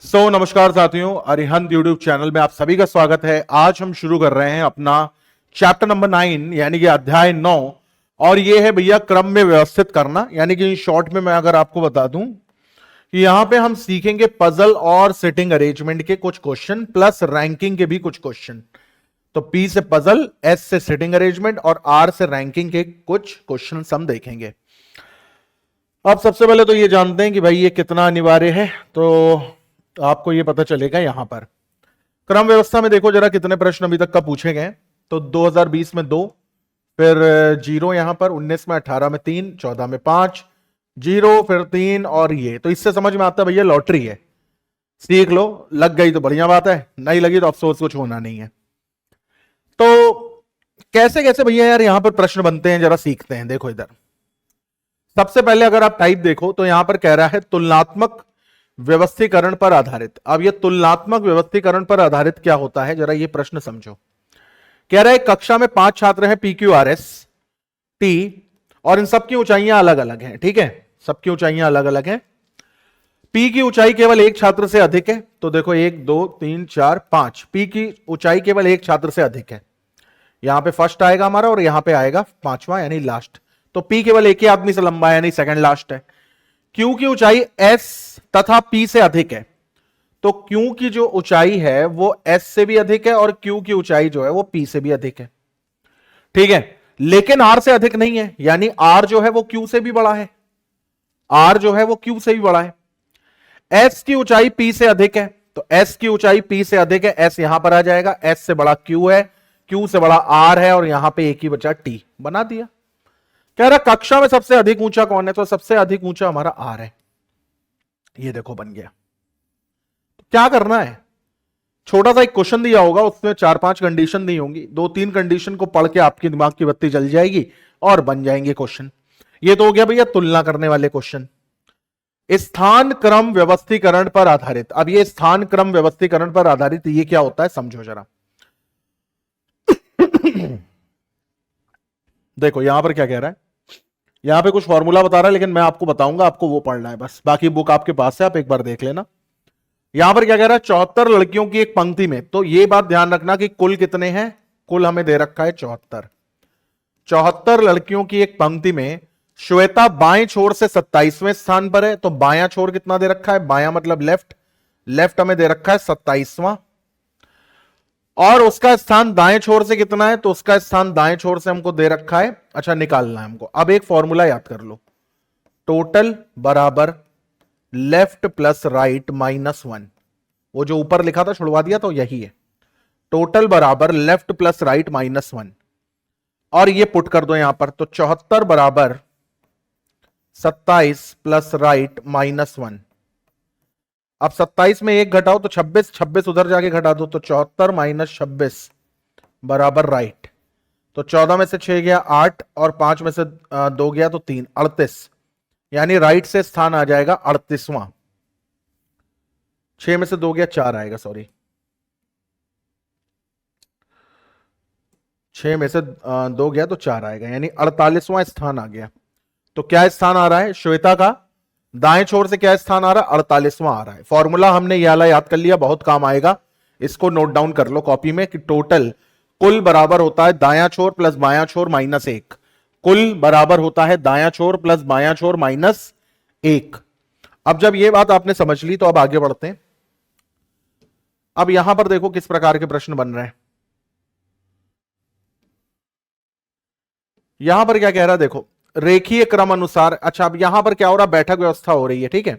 नमस्कार साथियों, Arihant YouTube channel में आप सभी का स्वागत है। आज हम शुरू कर रहे हैं अपना चैप्टर नंबर 9 यानी कि अध्याय 9। और ये है भैया क्रम में व्यवस्थित करना। यानी कि शॉर्ट में मैं अगर आपको बता दूं कि यहां पे हम सीखेंगे पजल और सिटिंग अरेंजमेंट के कुछ क्वेश्चन प्लस रैंकिंग के भी कुछ क्वेश्चन। तो पी से पजल, एस से सिटिंग अरेंजमेंट और आर से रैंकिंग के कुछ क्वेश्चन हम देखेंगे। अब सबसे पहले तो ये जानते हैं कि भाई ये कितना अनिवार्य है, तो आपको ये पता चलेगा यहां पर क्रम व्यवस्था में। देखो जरा कितने प्रश्न अभी तक का पूछे गए। तो 2020 में 2, फिर 0 यहां पर, 19 में 18 में 3, 14 में 5, 0 फिर 3 और ये। तो इससे समझ में आता है भैया लॉटरी है। सीख लो, लग गई तो बढ़िया बात है, नहीं लगी तो अफसोस कुछ होना नहीं है। तो कैसे कैसे भैया यार यहां पर प्रश्न बनते हैं, जरा सीखते हैं। देखो इधर सबसे पहले अगर आप टाइप देखो तो यहां पर कह रहा है तुलनात्मक व्यवस्थीकरण पर आधारित। अब यह तुलनात्मक व्यवस्थीकरण पर आधारित क्या होता है, जरा यह प्रश्न समझो। कह रहा है कक्षा में 5 छात्र हैं, P Q R S T, और इन सबकी ऊंचाइयां अलग अलग हैं। ठीक है, सबकी ऊंचाइयां अलग अलग हैं। पी की ऊंचाई केवल एक छात्र से अधिक है। तो देखो 1 2 3 4 5, पी की ऊंचाई केवल एक छात्र से अधिक है। यहां पे फर्स्ट आएगा हमारा और यहां पे आएगा पांचवा यानी लास्ट। तो पी केवल एक ही आदमी से लंबा है यानी सेकंड लास्ट है। क्यू की ऊंचाई एस तथा पी से अधिक है। तो क्यू की जो ऊंचाई है वो एस से भी अधिक है और क्यू की ऊंचाई जो है वो पी से भी अधिक है। ठीक है, लेकिन आर से अधिक नहीं है, यानी आर जो है वो क्यू से भी बड़ा है। आर जो है वो क्यू से भी बड़ा है। एस की ऊंचाई पी से अधिक है, तो एस की ऊंचाई पी से अधिक है, एस यहां पर आ जाएगा। एस से बड़ा क्यू है, क्यू से बड़ा आर है, और यहां पे एक ही बचा टी, बना दिया। कह रहा कक्षा में सबसे अधिक ऊंचा कौन है, तो सबसे अधिक ऊंचा हमारा आर है। ये देखो बन गया। तो क्या करना है, छोटा सा एक क्वेश्चन दिया होगा, उसमें 4-5 कंडीशन दी होंगी। 2-3 कंडीशन को पढ़ के आपके दिमाग की बत्ती जल जाएगी और बन जाएंगे क्वेश्चन। ये तो हो गया भैया तुलना करने वाले क्वेश्चन। स्थान क्रम व्यवस्थीकरण पर आधारित। अब ये स्थान क्रम व्यवस्थीकरण पर आधारित ये क्या होता है समझो जरा। देखो यहां पर क्या कह रहा है, यहां पे कुछ फॉर्मूला बता रहा है, लेकिन मैं आपको बताऊंगा, आपको वो पढ़ना है बस। बाकी बुक आपके पास है, आप एक बार देख लेना। यहां पर क्या कह रहा है, 74 लड़कियों की एक पंक्ति में। तो ये बात ध्यान रखना कि कुल कितने हैं, कुल हमें दे रखा है 74। 74 लड़कियों की एक पंक्ति में श्वेता बाएं छोर से 27वें स्थान पर है। तो बायां छोर कितना दे रखा है, बायां मतलब लेफ्ट, लेफ्ट हमें दे रखा है 27वां। और उसका स्थान दाएं छोर से कितना है, तो उसका स्थान दाएं छोर से हमको दे रखा है, अच्छा निकालना है हमको। अब एक फॉर्मूला याद कर लो, टोटल बराबर लेफ्ट प्लस राइट माइनस 1। वो जो ऊपर लिखा था छुड़वा दिया, तो यही है टोटल बराबर लेफ्ट प्लस राइट माइनस 1। और ये पुट कर दो यहां पर, तो 74 बराबर 27 प्लस राइट माइनस 1। अब 27 में एक घटाओ तो 26, 26 उधर जाके घटा दो, तो 74 माइनस 26 बराबर राइट। तो 14 में से 6 गया 8, और 5 में से 2 गया तो 3, 38। यानी राइट से स्थान आ जाएगा 38वां। 6 में से 2 गया 4 आएगा, सॉरी 6 में से 2 गया तो 4 आएगा, यानी 48वां स्थान आ गया। तो क्या स्थान आ रहा है श्वेता का, दाएं छोर से क्या स्थान आ रहा है, 48वां आ रहा है। फॉर्मूला हमने ये वाला याद कर लिया, बहुत काम आएगा। इसको नोट डाउन कर लो कॉपी में कि टोटल कुल बराबर होता है दायां छोर प्लस बायां छोर माइनस 1। कुल बराबर होता है दायां छोर प्लस बायां छोर माइनस 1। अब जब ये बात आपने समझ ली तो अब आगे बढ़ते हैं। अब यहां पर देखो किस प्रकार के प्रश्न बन रहे हैं। यहां पर क्या कह रहा है, देखो रेखीय क्रम अनुसार। अच्छा अब यहां पर क्या हो रहा है, बैठक व्यवस्था हो रही है। ठीक है,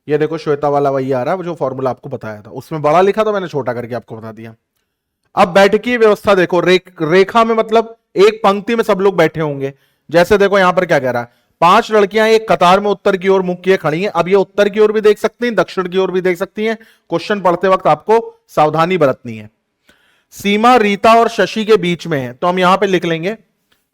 ये देखो श्वेता वाला वही आ रहा है जो फॉर्मूला आपको बताया था, उसमें बड़ा लिखा था, मैंने छोटा करके आपको बता दिया। अब बैठकीय व्यवस्था देखो, रेखा में मतलब एक पंक्ति में सब लोग बैठे होंगे। जैसे देखो यहां पर क्या कह रहा है, 5 लड़कियां एक कतार में उत्तर की ओर मुख किए खड़ी हैं। अब ये उत्तर की ओर भी देख सकती हैं, दक्षिण की ओर भी देख सकती हैं। क्वेश्चन पढ़ते वक्त आपको सावधानी बरतनी है। सीमा रीता और शशि के बीच में है, तो हम यहां पर लिख लेंगे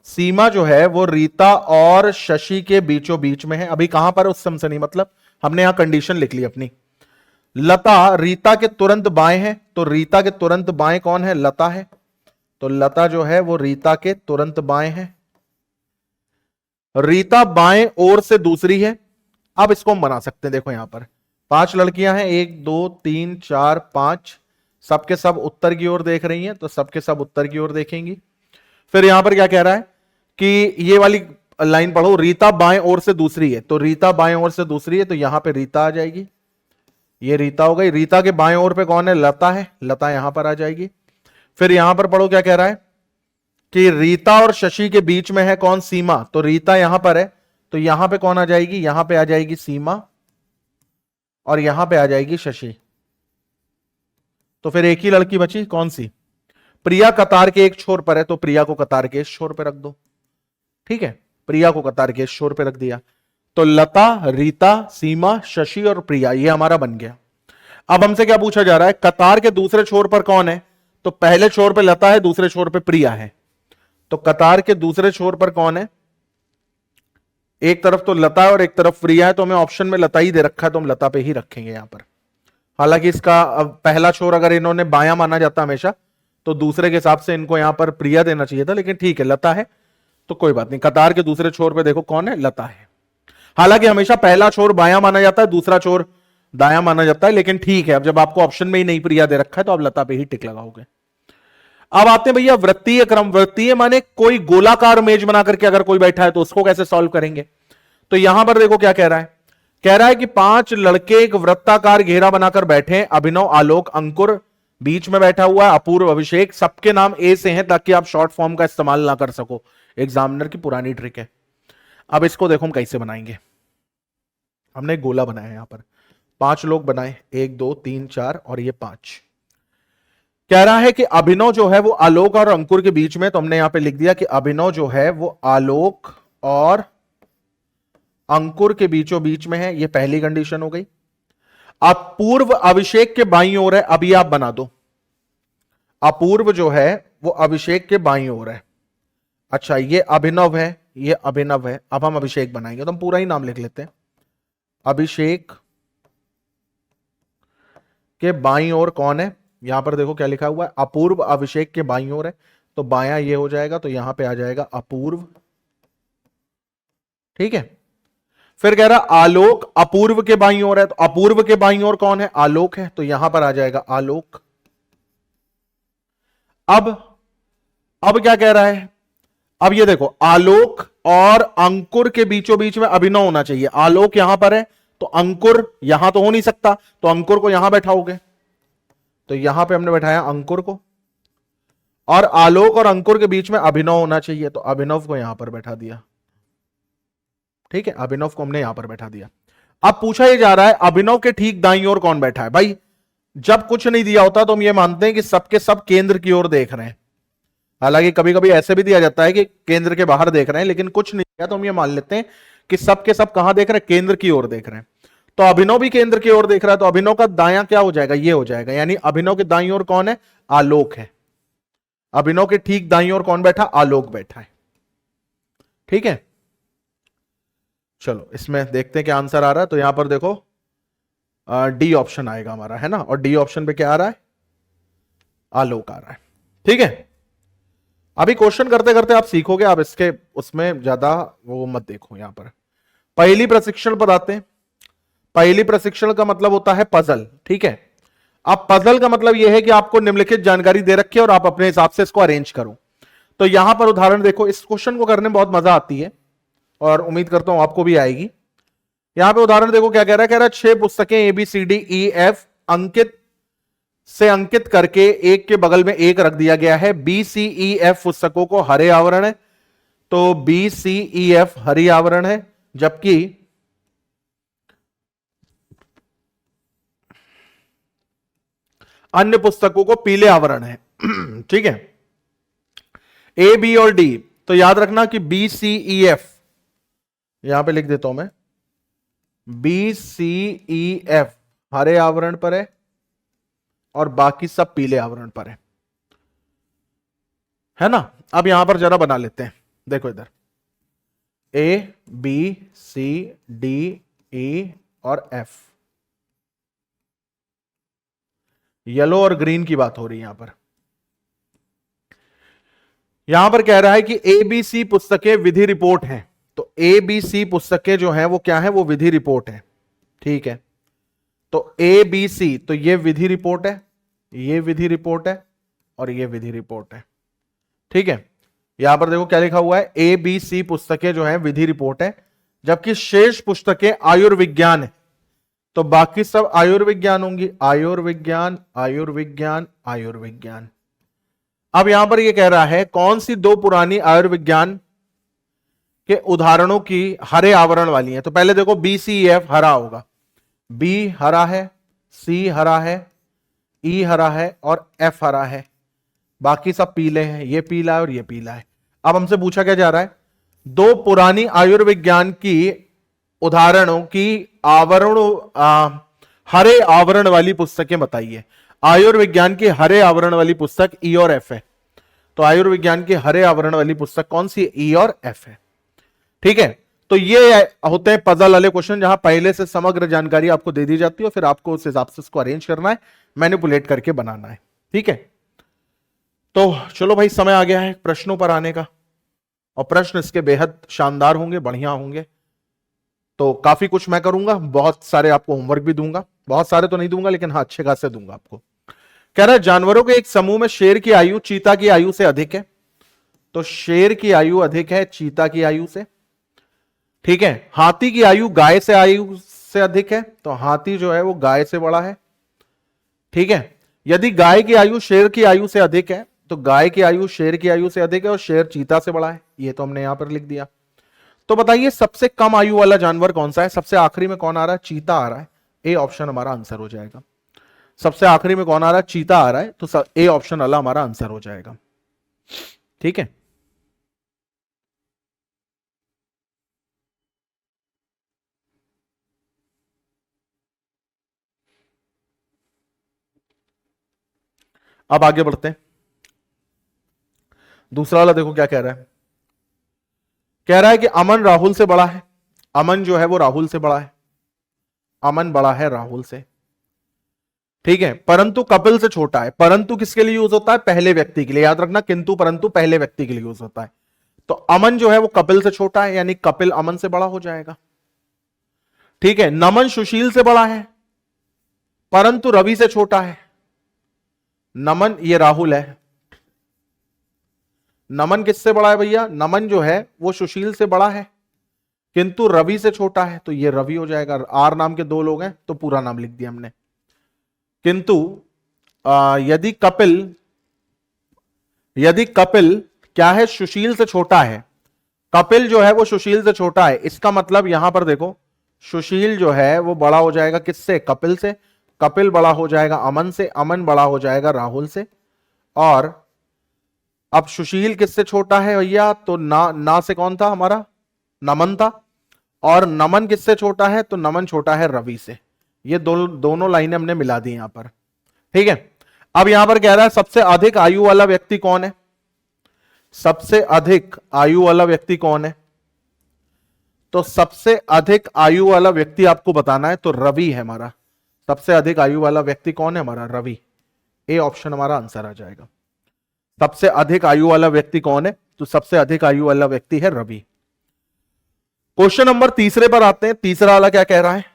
सीमा जो है वो रीता और शशि के बीचों बीच में है। अभी कहां पर है उस समय से नहीं मतलब, हमने यहां कंडीशन लिख ली अपनी। लता रीता के तुरंत बाएं है, तो रीता के तुरंत बाएं कौन है, लता है। तो लता जो है वो रीता के तुरंत बाएं है। रीता बाएं ओर से दूसरी है। अब इसको हम बना सकते हैं, देखो यहां पर 5 लड़कियां हैं, 1 2 3 4 5, सबके सब उत्तर की ओर देख रही हैं, तो सबके सब उत्तर की ओर देखेंगी। फिर यहां पर क्या कह रहा है कि ये वाली लाइन पढ़ो, रीता बाएं ओर से दूसरी है, तो रीता बाएं ओर से दूसरी है, तो यहां पे रीता आ जाएगी, ये रीता हो गई। रीता के बाएं ओर पे कौन है? लता है, लता यहां पर आ जाएगी। फिर यहां पर पढ़ो क्या कह रहा है कि रीता और शशि के बीच में है कौन? सीमा, तो रीता यहां पर है, तो यहां पे कौन आ जाएगी? यहां पे आ जाएगी सीमा, और यहां पे आ जाएगी शशि। तो फिर एक ही लड़की बची, कौन सी? प्रिया कतार के एक छोर पर है, तो प्रिया को कतार के इस छोर पे रख दो। ठीक है, प्रिया को कतार के इस छोर पे रख दिया, तो लता, रीता, सीमा, शशि और प्रिया, ये हमारा बन गया। अब हमसे क्या पूछा जा रहा है? कतार के दूसरे छोर पर कौन है? तो पहले छोर पे लता है, दूसरे छोर पे प्रिया है, तो कतार के दूसरे छोर पर कौन है? एक तरफ तो लता है और एक तरफ प्रिया है, तो हमें ऑप्शन में लता ही दे रखा है, तो हम लता पे ही रखेंगे यहां पर। हालांकि इसका अब पहला छोर अगर इन्होंने बायां माना जाता हमेशा, तो दूसरे के हिसाब से इनको यहां पर प्रिया देना चाहिए था, लेकिन ठीक है, लता है तो कोई बात नहीं। कतार के दूसरे छोर पे देखो कौन है? लता है। हालांकि हमेशा पहला छोर बायां माना जाता है, दूसरा छोर दायां माना जाता है, लेकिन ठीक है, अब जब आपको ऑप्शन में ही नहीं प्रिया दे रखा है, तो आप लता पे ही टिक लगाओगे। अब आते हैं भैया वृत्तीय क्रम। वृत्तीय माने कोई गोलाकार मेज बना करके अगर कोई बैठा है तो उसको कैसे सॉल्व करेंगे? तो यहां पर देखो क्या कह रहा है, कह रहा है कि 5 लड़के एक वृत्ताकार घेरा बनाकर बैठे हैं, अभिनव, आलोक, अंकुर बीच में बैठा हुआ है, अपूर्व, अभिषेक, सबके नाम ए से हैं ताकि आप शॉर्ट फॉर्म का इस्तेमाल ना कर सको, एग्जामिनर की पुरानी ट्रिक है। अब इसको देखो हम कैसे बनाएंगे। हमने एक गोला बनाया है, यहां पर 5 लोग बनाए, 1 2 3 4 और ये 5। कह रहा है कि अभिनव जो है वो आलोक और अंकुर के बीच में, तो हमने यहां पे लिख दिया कि अभिनव जो है वो आलोक और अंकुर के बीचों बीच में है, ये पहली कंडीशन हो गई। अपूर्व अभिषेक के बाईं ओर है, अभी आप बना दो, अपूर्व जो है वो अभिषेक के बाईं ओर है। अच्छा, ये अभिनव है, ये अभिनव है, अब हम अभिषेक बनाएंगे, तो हम पूरा ही नाम लिख लेते हैं। अभिषेक के बाईं ओर कौन है? यहां पर देखो क्या लिखा हुआ है, अपूर्व अभिषेक के बाईं ओर है, तो बायां ये हो जाएगा, तो यहां पे आ जाएगा अपूर्व। ठीक है, फिर कह रहा आलोक अपूर्व के बाईं ओर है, तो अपूर्व के बाईं ओर कौन है? आलोक है, तो यहां पर आ जाएगा आलोक। अब क्या कह रहा है? अब ये देखो, आलोक और अंकुर के बीचों बीच में अभिनव होना चाहिए। आलोक यहां पर है, तो अंकुर यहां तो हो नहीं सकता, तो अंकुर को यहां बैठाओगे, तो यहां पे हमने बैठाया अंकुर को, और आलोक और अंकुर के बीच में अभिनव होना चाहिए, तो अभिनव को यहां पर बैठा दिया। ठीक है, अभिनव को हमने यहां पर बैठा दिया। अब पूछा यह जा रहा है अभिनव के ठीक दाईं ओर कौन बैठा है? भाई जब कुछ नहीं दिया होता तो हम ये मानते हैं कि सबके सब केंद्र की ओर देख रहे हैं। हालांकि कभी कभी ऐसे भी दिया जाता है कि केंद्र के बाहर देख रहे हैं, लेकिन कुछ नहीं दिया तो हम ये मान लेते हैं कि सबके सब कहां देख रहे हैं? केंद्र की ओर देख रहे हैं। तो अभिनव भी केंद्र की ओर देख रहा है, तो अभिनव का दायां क्या हो जाएगा? ये हो जाएगा, यानी अभिनव के दाईं ओर कौन है? आलोक है। अभिनव के ठीक दाईं ओर कौन बैठा? आलोक बैठा है। ठीक है, चलो इसमें देखते हैं क्या आंसर आ रहा है। तो यहां पर देखो डी ऑप्शन आएगा हमारा, है ना, और डी ऑप्शन पे क्या आ रहा है? आलोक आ रहा है। ठीक है, अभी क्वेश्चन करते करते आप सीखोगे, आप इसके उसमें ज्यादा वो मत देखो। यहां पर पहली प्रशिक्षण पर आते हैं। पहली प्रशिक्षण का मतलब होता है पजल। ठीक है, अब पजल का मतलब यह है कि आपको निम्नलिखित जानकारी दे रखी है और आप अपने हिसाब से इसको अरेंज करो। तो यहां पर उदाहरण देखो, इस क्वेश्चन को करने में बहुत मजा आती है और उम्मीद करता हूं आपको भी आएगी। यहां पे उदाहरण देखो क्या कह रहा है, कह रहा है 6 पुस्तकें ABCDEF अंकित करके एक के बगल में एक रख दिया गया है। BCEF पुस्तकों को हरे आवरण है, तो BCEF हरी आवरण है, जबकि अन्य पुस्तकों को पीले आवरण है। ठीक है, A, B और D, तो याद रखना कि BCEF, यहां पे लिख देता हूं मैं, BCEF हरे आवरण पर है और बाकी सब पीले आवरण पर है ना। अब यहां पर जरा बना लेते हैं, देखो इधर A, B, C, D, E और F, येलो और ग्रीन की बात हो रही है यहां पर। यहां पर कह रहा है कि ABC पुस्तकें विधि रिपोर्ट हैं, तो ABC पुस्तकें जो हैं वो क्या है? वो विधि रिपोर्ट है। ठीक है, तो ए बी सी, तो ये विधि रिपोर्ट है, ये विधि रिपोर्ट है और ये विधि रिपोर्ट है। ठीक है, यहां पर देखो क्या लिखा हुआ है, ए बी सी पुस्तकें जो है विधि रिपोर्ट है, जबकि शेष पुस्तकें आयुर्विज्ञान है। तो बाकी सब आयुर्विज्ञान होंगी, आयुर्विज्ञान आयुर्विज्ञान आयुर्विज्ञान। अब यहां पर यह कह रहा है कौन सी दो पुरानी आयुर्विज्ञान के उदाहरणों की हरे आवरण वाली है। तो पहले देखो बी सी एफ हरा होगा, बी हरा है, सी हरा है, ई हरा है और एफ हरा है, बाकी सब पीले हैं, ये पीला है और ये पीला है। अब हमसे पूछा क्या जा रहा है, दो पुरानी आयुर्विज्ञान की उदाहरणों की हरे आवरण वाली पुस्तकें बताइए। आयुर्विज्ञान की हरे आवरण वाली पुस्तक ई और एफ है, तो आयुर्विज्ञान की हरे आवरण वाली पुस्तक कौन सी है, ई और एफ है। ठीक है, तो ये होते हैं पजल वाले क्वेश्चन, जहां पहले से समग्र जानकारी आपको दे दी जाती है और फिर आपको उस हिसाब से इसको अरेंज करना है, मैनिपुलेट करके बनाना है। ठीक है, तो चलो भाई समय आ गया है प्रश्नों पर आने का, और प्रश्न इसके बेहद शानदार होंगे, बढ़िया होंगे। तो काफी कुछ मैं करूंगा, बहुत सारे आपको होमवर्क भी दूंगा, बहुत सारे तो नहीं दूंगा लेकिन हाँ अच्छे खासे दूंगा आपको। कह रहा है जानवरों के एक समूह में शेर की आयु चीता की आयु से अधिक है। तो शेर की आयु अधिक है चीता की आयु से। ठीक है, हाथी की आयु आयु से अधिक है, तो हाथी जो है वो गाय से बड़ा है। ठीक है, यदि गाय की आयु शेर की आयु से अधिक है तो गाय की आयु शेर की आयु से अधिक है और शेर चीता से बड़ा है, ये तो हमने यहां पर लिख दिया। तो बताइए सबसे कम आयु वाला जानवर कौन सा है। सबसे आखिरी में कौन आ रहा है, चीता आ रहा है, ए ऑप्शन हमारा आंसर हो जाएगा। सबसे आखिरी में कौन आ रहा है, चीता आ रहा है, तो ए ऑप्शन वाला हमारा आंसर हो जाएगा। ठीक है, अब आगे बढ़ते हैं। दूसरा वाला देखो क्या कह रहा है, कह रहा है कि अमन राहुल से बड़ा है। अमन जो है वो राहुल से बड़ा है, अमन बड़ा है राहुल से। ठीक है, परंतु कपिल से छोटा है। परंतु किसके लिए यूज होता है, पहले व्यक्ति के लिए, याद रखना, किंतु परंतु पहले व्यक्ति के लिए यूज होता है। तो अमन जो है वो कपिल से छोटा है, यानी कपिल अमन से बड़ा हो जाएगा। ठीक है, नमन सुशील से बड़ा है परंतु रवि से छोटा है। नमन, ये राहुल है, नमन किससे बड़ा है भैया, नमन जो है वो सुशील से बड़ा है किंतु रवि से छोटा है, तो ये रवि हो जाएगा। आर नाम के दो लोग हैं तो पूरा नाम लिख दिया हमने। किंतु यदि कपिल क्या है, सुशील से छोटा है, कपिल जो है वो सुशील से छोटा है, इसका मतलब यहां पर देखो सुशील जो है वो बड़ा हो जाएगा किससे, कपिल से। कपिल बड़ा हो जाएगा अमन से, अमन बड़ा हो जाएगा राहुल से। और अब सुशील किससे छोटा है भैया, तो ना से कौन था हमारा, नमन था। और नमन किससे छोटा है, तो नमन छोटा है रवि से। ये दोनों लाइनें हमने मिला दी यहां पर। ठीक है, अब यहां पर कह रहा है सबसे अधिक आयु वाला व्यक्ति कौन है। सबसे अधिक आयु वाला व्यक्ति कौन है, तो सबसे अधिक आयु वाला व्यक्ति आपको बताना है, तो रवि है हमारा। सबसे अधिक आयु वाला व्यक्ति कौन है हमारा, रवि। ए ऑप्शन हमारा आंसर आ जाएगा। सबसे अधिक आयु वाला व्यक्ति कौन है, तो सबसे अधिक आयु वाला व्यक्ति है रवि। क्वेश्चन नंबर तीसरे पर आते हैं। तीसरा वाला क्या कह रहा है,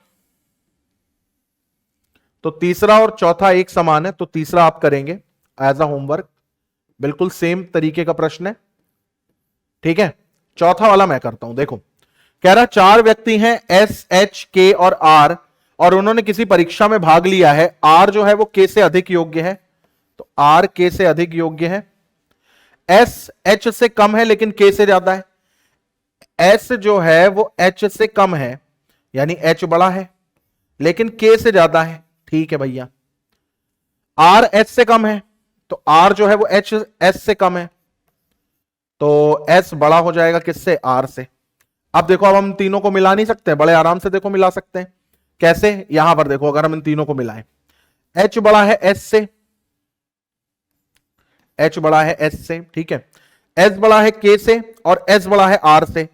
तो तीसरा और चौथा एक समान है, तो तीसरा आप करेंगे एज अ होमवर्क, बिल्कुल सेम तरीके का प्रश्न है। ठीक है, चौथा वाला मैं करता हूं। देखो कह रहा चार व्यक्ति हैं एस, एच, के और आर, और उन्होंने किसी परीक्षा में भाग लिया है। आर जो है वो के से अधिक योग्य है, तो आर के से अधिक योग्य है। एस एच से कम है लेकिन के से ज्यादा है। एस जो है वो एच से कम है, यानी एच बड़ा है लेकिन के से ज्यादा है। ठीक है भैया, आर एच से कम है, तो आर जो है वो एच एस से कम है, तो एस बड़ा हो जाएगा किससे, आर से। अब देखो, अब हम तीनों को मिला नहीं सकते, बड़े आराम से देखो मिला सकते हैं। कैसे, यहां पर देखो, अगर हम इन तीनों को मिलाएं, एच बड़ा है एस से, एच बड़ा है एस से। ठीक है, एस बड़ा है के से और एस बड़ा है आर से,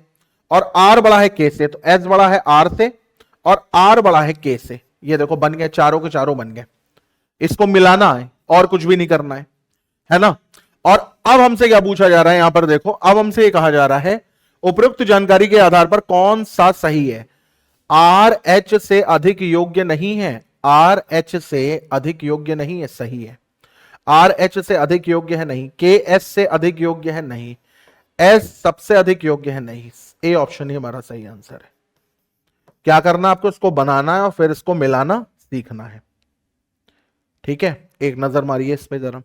और आर बड़ा है के से, तो एस बड़ा है आर से और आर बड़ा है के से। ये देखो बन गए, चारों के चारों बन गए। इसको मिलाना है और कुछ भी नहीं करना है ना। और अब हमसे क्या पूछा जा रहा है, यहां पर देखो, अब हमसे ये कहा जा रहा है उपरोक्त जानकारी के आधार पर कौन सा सही है। आर एच से अधिक योग्य नहीं है, आर एच से अधिक योग्य नहीं है, सही है। आर एच से अधिक योग्य है नहीं, के एस से अधिक योग्य है नहीं, एस सबसे अधिक योग्य है नहीं। ए ऑप्शन ही हमारा सही आंसर है। क्या करना आपको, इसको बनाना है और फिर इसको मिलाना सीखना है। ठीक है, एक नजर मारिए इस पे जरा।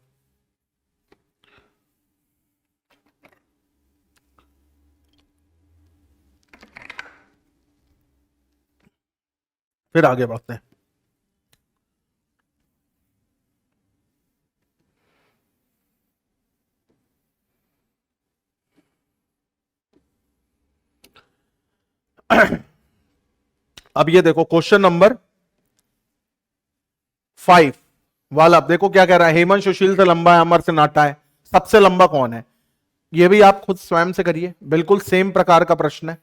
फिर आगे बढ़ते हैं। अब ये देखो क्वेश्चन नंबर 5 वाला, अब देखो क्या कह रहा है। हेमंत सुशील से लंबा है, अमर से नाटा है, सबसे लंबा कौन है? ये भी आप खुद स्वयं से करिए, बिल्कुल सेम प्रकार का प्रश्न है।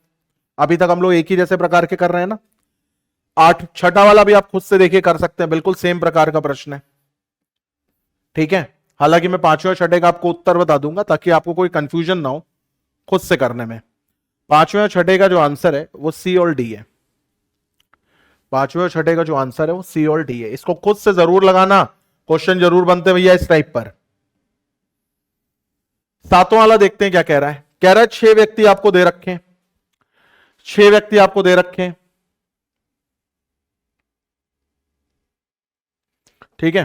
अभी तक हम लोग एक ही जैसे प्रकार के कर रहे हैं ना। छठा वाला भी आप खुद से देखिए, कर सकते हैं, बिल्कुल सेम प्रकार का प्रश्न है। ठीक है, हालांकि मैं पांचवें और छठे का आपको उत्तर बता दूंगा ताकि आपको कोई कंफ्यूजन ना हो खुद से करने में। पांचवें और छठे का जो आंसर है वो सी और डी है। पांचवें और छठे का जो आंसर है वो सी और डी है। इसको खुद से जरूर लगाना, क्वेश्चन जरूर बनते भैया इस टाइप पर। सातवां वाला देखते हैं क्या कह रहा है। कह रहा है 6 व्यक्ति आपको दे रखे हैं, 6 व्यक्ति आपको दे रखे हैं। ठीक है,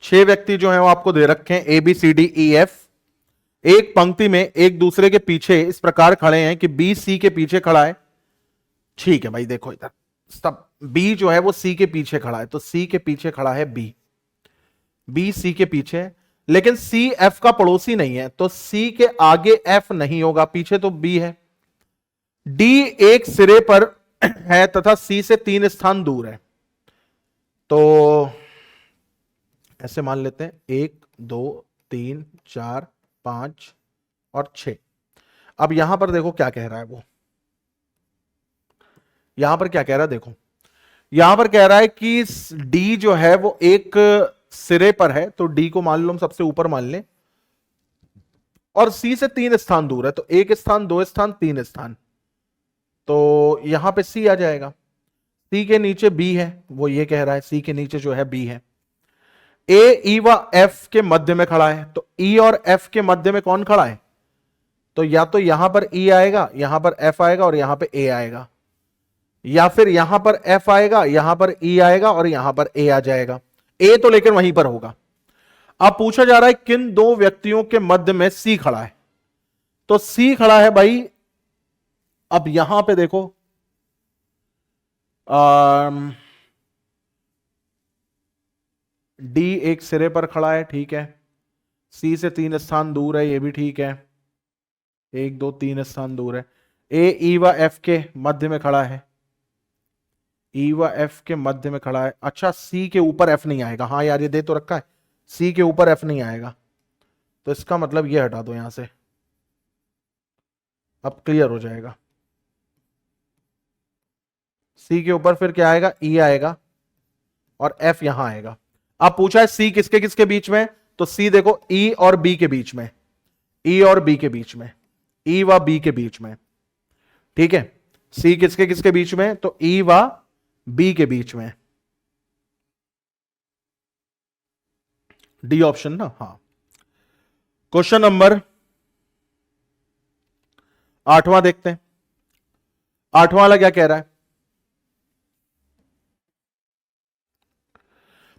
6 व्यक्ति जो है वो आपको दे रखे हैं, A B C D E F. एक पंक्ति में एक दूसरे के पीछे इस प्रकार खड़े हैं कि बी सी के पीछे खड़ा है। ठीक है भाई, देखो इधर सब बी जो है वो सी के पीछे खड़ा है, तो सी के पीछे खड़ा है बी, बी सी के पीछे, लेकिन सी एफ का पड़ोसी नहीं है, तो सी के आगे एफ नहीं होगा, पीछे तो बी है। डी एक सिरे पर है तथा सी से 3 स्थान दूर है। तो ऐसे मान लेते हैं 1 2 3 4 5 और 6। अब यहां पर देखो क्या कह रहा है वो, यहां पर क्या कह रहा है देखो, यहां पर कह रहा है कि डी जो है वो एक सिरे पर है, तो डी को मान लो हम सबसे ऊपर मान लें, और सी से 3 स्थान दूर है, तो 1 स्थान 2 स्थान 3 स्थान, तो यहां पे सी आ जाएगा। सी के नीचे बी है, वो ये कह रहा है सी के नीचे जो है बी है। ए ई व एफ के मध्य में खड़ा है, तो ई और एफ के मध्य में कौन खड़ा है? तो या तो यहां पर ई आएगा, यहां पर एफ आएगा और यहां पे ए आएगा, या फिर यहां पर एफ आएगा, यहां पर ई आएगा और यहां पर ए आ जाएगा। ए तो लेकिन वहीं पर होगा। अब पूछा जा रहा है किन 2 व्यक्तियों के मध्य में सी खड़ा है, तो सी खड़ा है भाई, अब यहां पे देखो डी एक सिरे पर खड़ा है, ठीक है, सी से 3 स्थान दूर है, ये भी ठीक है, 1 2 3 स्थान दूर है। ए ई व एफ के मध्य में खड़ा है, ई व एफ के मध्य में खड़ा है। अच्छा, सी के ऊपर एफ नहीं आएगा, हाँ यार ये दे तो रखा है, सी के ऊपर एफ नहीं आएगा, तो इसका मतलब ये हटा दो यहां से, अब क्लियर हो जाएगा। सी के ऊपर फिर क्या आएगा, ई आएगा और एफ यहां आएगा। अब पूछा है सी किसके किसके बीच में, तो सी देखो ई और बी के बीच में, ई और बी के बीच में, ई व बी के बीच में। ठीक है, सी किसके किसके बीच में, तो ई व बी के बीच में, डी ऑप्शन ना। हाँ, क्वेश्चन नंबर 8वां देखते हैं। 8वां वाला क्या कह रहा है,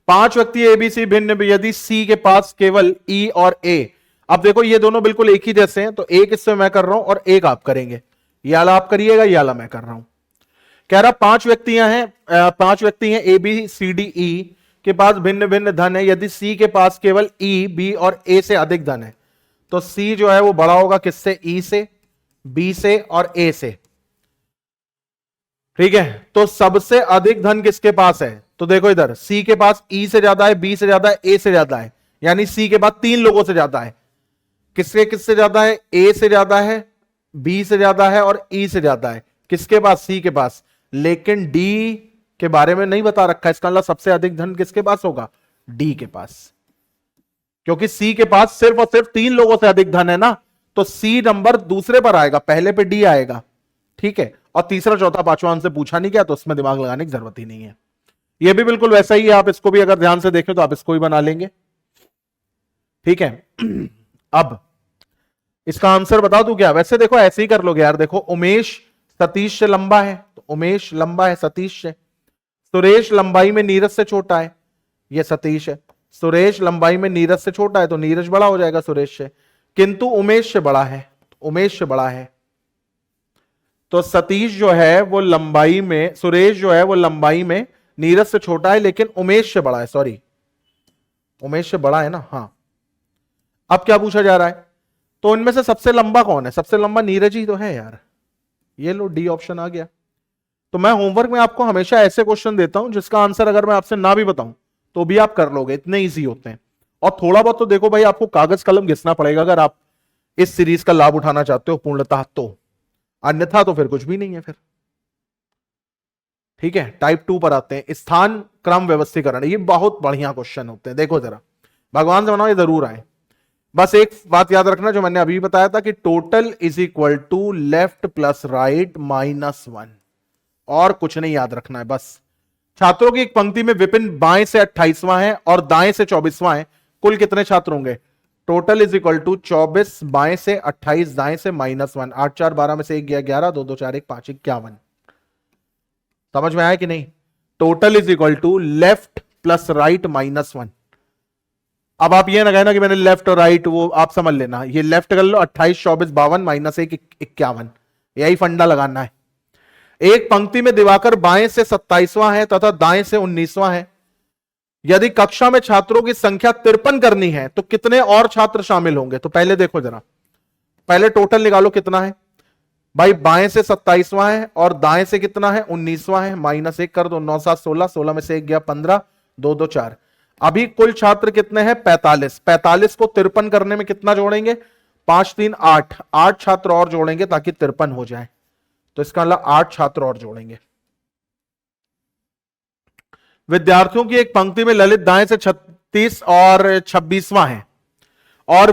5 व्यक्ति एबीसी भिन्न, यदि सी के पास केवल ई और ए। अब देखो ये दोनों बिल्कुल एक ही जैसे हैं, तो एक इससे मैं कर रहा हूं और एक आप करेंगे, ये वाला आप करिएगा, ये वाला मैं कर रहा हूं। कह रहा 5 व्यक्तियां हैं, 5 व्यक्ति हैं ए बी सी डी ई के पास भिन्न भिन्न धन है, यदि सी के पास केवल ई बी और ए से अधिक धन है, तो सी जो है वो बड़ा होगा किससे, ई से, बी से और ए से। ठीक है, तो सबसे अधिक धन किसके पास है, तो देखो इधर सी के पास ई से ज्यादा है, बी से ज्यादा है, ए से ज्यादा है, यानी सी के पास 3 लोगों से ज्यादा है। किसके किससे ज्यादा है, ए से ज्यादा है, बी से ज्यादा है और ई से ज्यादा है, किसके पास, सी के पास। लेकिन डी के बारे में नहीं बता रखा, इसका मतलब सबसे अधिक धन किसके पास होगा, डी के पास, क्योंकि सी के पास सिर्फ और सिर्फ 3 लोगों से अधिक धन है ना, तो सी नंबर दूसरे पर आएगा, पहले पे डी आएगा। ठीक है, और तीसरा चौथा पांचवा हमसे पूछा नहीं गया, तो उसमें दिमाग लगाने की जरूरत ही नहीं है। ये भी बिल्कुल वैसा ही है, आप इसको भी अगर ध्यान से देखें तो आप इसको भी बना लेंगे। ठीक है। अब इसका आंसर बता दूं क्या? वैसे देखो ऐसे ही कर लोगे यार। देखो उमेश सतीश से लंबा है तो उमेश लंबा है सतीश से। सुरेश लंबाई में नीरज से छोटा है, ये सतीश है। सुरेश लंबाई में नीरज से छोटा है तो नीरज बड़ा हो जाएगा सुरेश से, किंतु उमेश से बड़ा है, उमेश से बड़ा है। तो सतीश जो है वो लंबाई में, सुरेश जो है वो लंबाई में नीरज से छोटा है लेकिन उमेश से बड़ा है, सॉरी उमेश से बड़ा है ना। हाँ, अब क्या पूछा जा रहा है? तो इनमें से सबसे लंबा कौन है? सबसे लंबा नीरज ही तो है यार। ये लो डी ऑप्शन आ गया। तो मैं होमवर्क में आपको हमेशा ऐसे क्वेश्चन देता हूं जिसका आंसर अगर मैं आपसे ना भी बताऊं तो भी आप कर लोगे, इतने इजी होते हैं। और थोड़ा बहुत तो देखो भाई, आपको कागज कलम घिसना पड़ेगा अगर आप इस सीरीज का लाभ उठाना चाहते हो पूर्णतः, तो अन्यथा तो फिर कुछ भी नहीं है फिर। ठीक है, टाइप 2 पर आते हैं। स्थान क्रम व्यवस्थीकरण, ये बहुत बढ़िया क्वेश्चन होते हैं। देखो जरा, भगवान से बनाओ ये जरूर आए। बस एक बात याद रखना जो मैंने अभी बताया था कि total is equal to left plus right minus 1, और कुछ नहीं याद रखना है बस। छात्रों की एक पंक्ति में विपिन बाएं से 28वां है और दाएं से 24वां है, कुल कितने छात्र होंगे? टोटल इज इक्वल टू 24 बाएं से 28 दाएं से -1, 8 4 12 में से 1 गया 11, 2 2 4 1 5 51। समझ में आया कि नहीं? Total is equal to left plus right -1। अब आप ये ना कहना कि मैंने लेफ्ट और राइट, वो आप समझ लेना, ये लेफ्ट कर लो 28 24 52 -1 51, यही फंडा लगाना है। एक पंक्ति में दिवाकर बाएं से 27वां है तथा दाएं से 19वां है। यदि कक्षा में छात्रों की संख्या 53 करनी है तो कितने और छात्र शामिल होंगे? तो पहले देखो जरा, पहले टोटल निकालो कितना है भाई। बाएं से 27वां है और दाएं से कितना है? 19वां है। -1 कर दो, 9 7 16, 16 में से 1 गया 15, 2 2 4। अभी कुल छात्र कितने हैं? 45। 45 को 53 करने में कितना जोड़ेंगे? 5 3 8, 8 छात्र और जोड़ेंगे ताकि 53 हो जाए। तो इसका मतलब 8 छात्र और जोड़ेंगे। विद्यार्थियों की एक पंक्ति में ललित दाएं से 36 और 26वां है और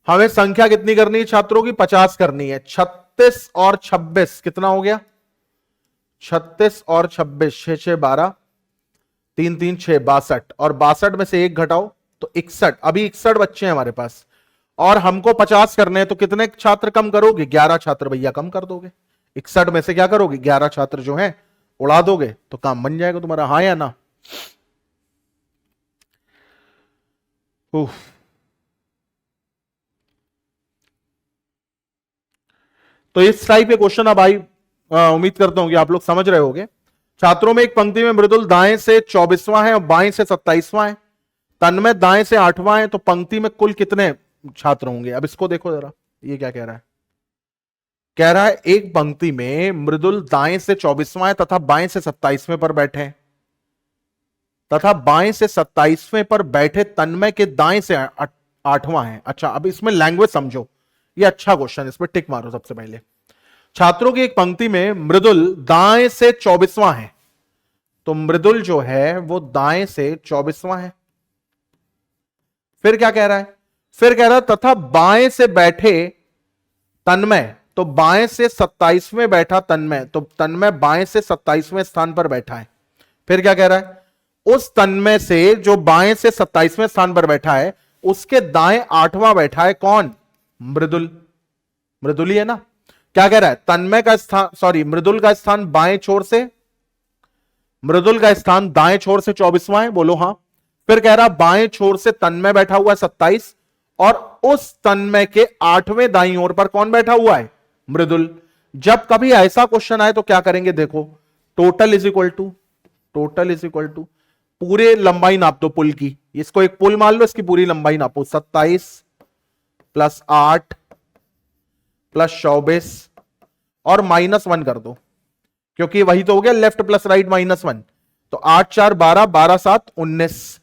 हमें संख्या कितनी करनी है छात्रों की? 50 करनी है। 36 और 26 कितना हो गया? 36 और 26, 6 6 12, 3 3 6 62, और 62 में से 1 घटाओ तो 61। अभी 61 बच्चे हैं हमारे पास और हमको 50 करने हैं, तो कितने छात्र कम करोगे? 11 छात्र भैया कम कर दोगे। 61 में से क्या करोगे? 11 छात्र जो हैं उड़ा दोगे तो काम बन जाएगा तुम्हारा। हाँ या ना? तो इस टाइप के क्वेश्चन अब आई, उम्मीद करता हूं कि आप लोग समझ रहे होंगे। छात्रों में एक पंक्ति में मृदुल दाएं से 24वां है और बाएं से 27वां है, तन्मय दाएं से 8वां है, तो पंक्ति में कुल कितने छात्र होंगे? अब इसको देखो जरा, ये क्या कह रहा है? कह रहा है एक पंक्ति में मृदुल दाएं से 24वां है तथा बाएं से 27वें पर बैठे, तथा बाएं से 27वें पर बैठे तन्मय के दाएं से 8वां है। अच्छा, अब इसमें लैंग्वेज समझो, ये अच्छा क्वेश्चन, इस पर टिक मारो सबसे पहले। छात्रों की एक पंक्ति में मृदुल दाएं से 24वां है, तो मृदुल जो है वो दाएं से 24वां है। फिर क्या कह रहा है? फिर कह रहा है तथा बाएं से बैठे तन्मय, तो बाएं से 27वें बैठा तन्मय, तो तन्मय बाएं से 27वें स्थान पर बैठा है। फिर क्या कह रहा है? उस तन्मय से जो बाएं से 27वें स्थान पर बैठा है उसके दाएं 8वां बैठा है कौन? मृदुल। मृदुल ही है ना? क्या कह रहा है? तन्मय का स्थान, सॉरी मृदुल का स्थान बाएं छोर से, मृदुल का स्थान दाएं छोर से 24वां है, बोलो हाँ। फिर कह रहा बाएं छोर से तन्मय बैठा हुआ है 27, और उस तन्मय के 8वें दाईं ओर पर कौन बैठा हुआ है? मृदुल। जब कभी ऐसा क्वेश्चन आए तो क्या करेंगे? देखो, total is equal to, total is equal to पूरे लंबाई नाप दो पुल की, इसको एक पुल मान लो, इसकी पूरी लंबाई नापो, 27 प्लस 8 प्लस 24 और -1 कर दो, क्योंकि वही तो हो गया लेफ्ट प्लस राइट -1। तो 8 4 12, 12 7 19,